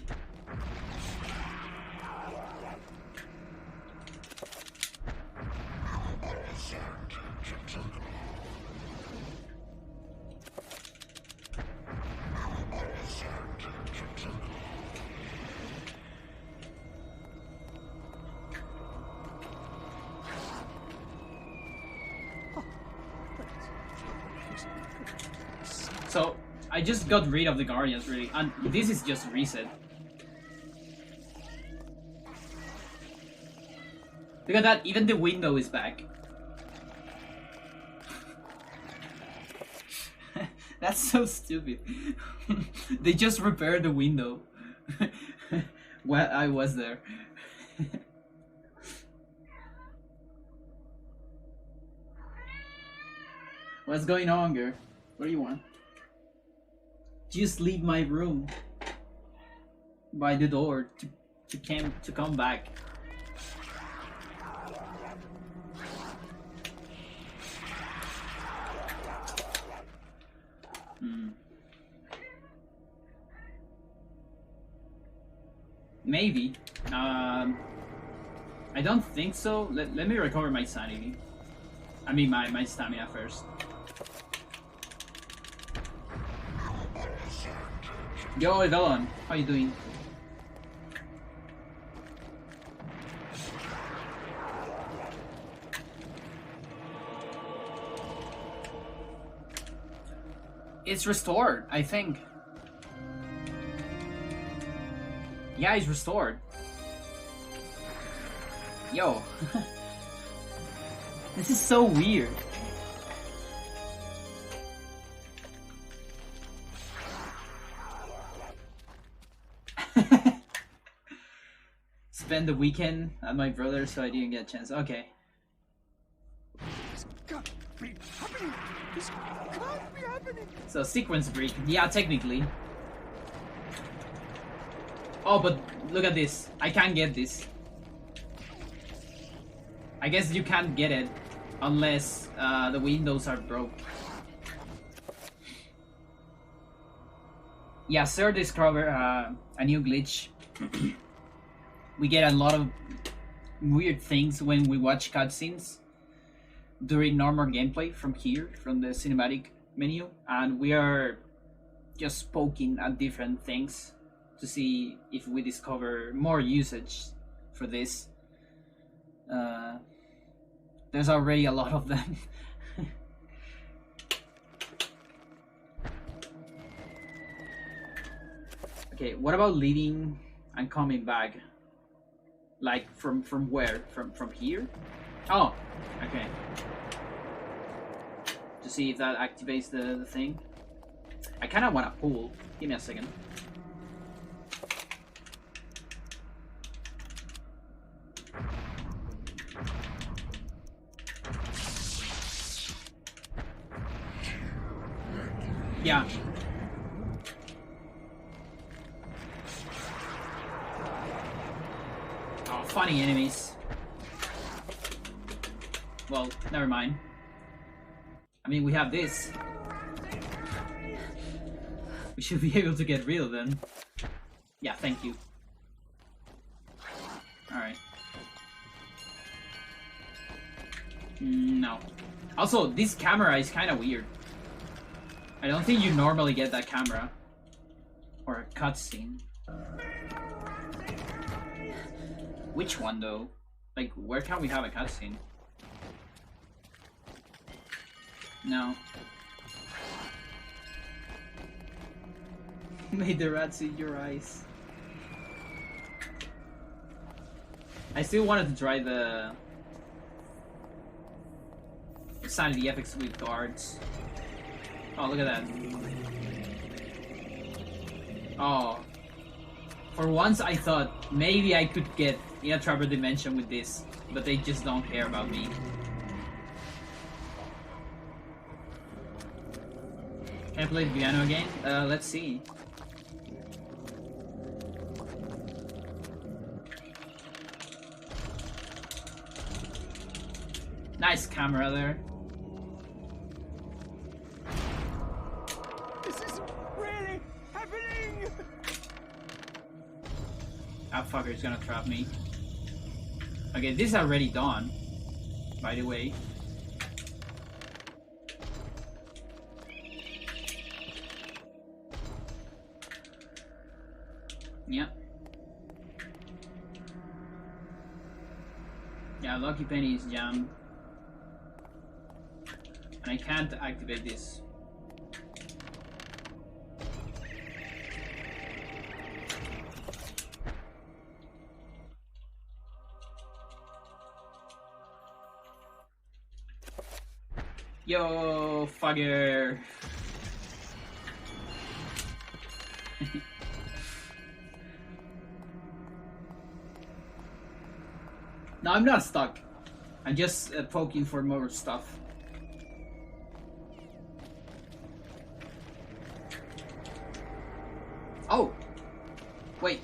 So, I just got rid of the Guardians, really, and this is just reset. Look at that, even the window is back. That's so stupid. They just repaired the window while I was there. What's going on, girl? What do you want? Just leave my room by the door to come back. Maybe. I don't think so. Let me recover my sanity. I mean my stamina first. Yo, Evelon, how you doing? It's restored, I think. Yeah, it's restored. Yo. This is so weird. Spend the weekend at my brother's, so I didn't get a chance. Okay. This can't be happening. This can't be happening. So sequence break. Yeah, technically. Oh, but look at this. I can't get this. I guess you can't get it unless the windows are broke. Yeah, Sir discovered a new glitch. We get a lot of weird things when we watch cutscenes during normal gameplay from here, from the cinematic menu, and we are just poking at different things to see if we discover more usage for this. There's already a lot of them. Okay, what about leaving and coming back? Like from where? From here? Oh, okay. To see if that activates the thing. I kind of want to pull. Give me a second. Yeah. Oh, funny enemies. Well, never mind. I mean, we have this. We should be able to get rid of them. Yeah, thank you. Alright. No. Also, this camera is kind of weird. I don't think you normally get that camera. Or a cutscene. Which one, though? Like, where can we have a cutscene? No. Made the rats eat your eyes. I still wanted to try the sanity effects with guards. Oh, look at that. Oh. For once, I thought maybe I could get in a Trapper Dimension with this, but they just don't care about me. Can I play the piano again? Let's see. Nice camera there. This is really happening! That fucker is gonna trap me. Okay, this is already done, by the way. Yeah. Yeah, Lucky Penny is jammed. And I can't activate this. Yo, fucker. No, I'm not stuck. I'm just poking for more stuff. Oh! Wait.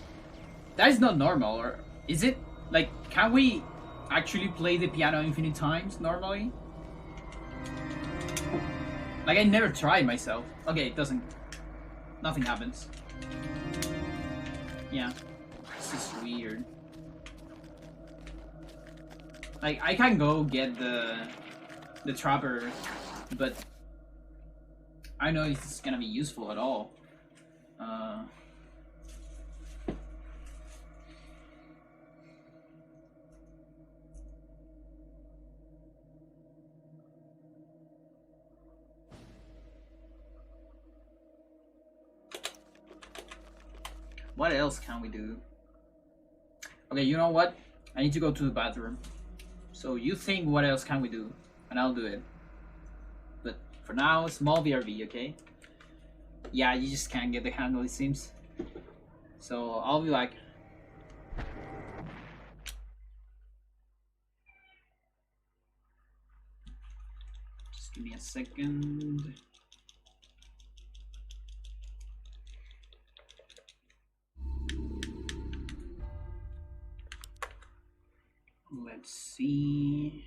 That is not normal, or is it? Like, can we actually play the piano infinite times normally? Like, I never tried myself. Okay, it doesn't... Nothing happens. Yeah. This is weird. Like, I can go get the Trapper, but I don't know if it's gonna be useful at all. What else can we do? Okay, you know what? I need to go to the bathroom. So you think what else can we do? And I'll do it. But for now, small BRB, okay? Yeah, you just can't get the handle, it seems. So I'll be back. Just give me a second. Let's see.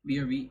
BRB.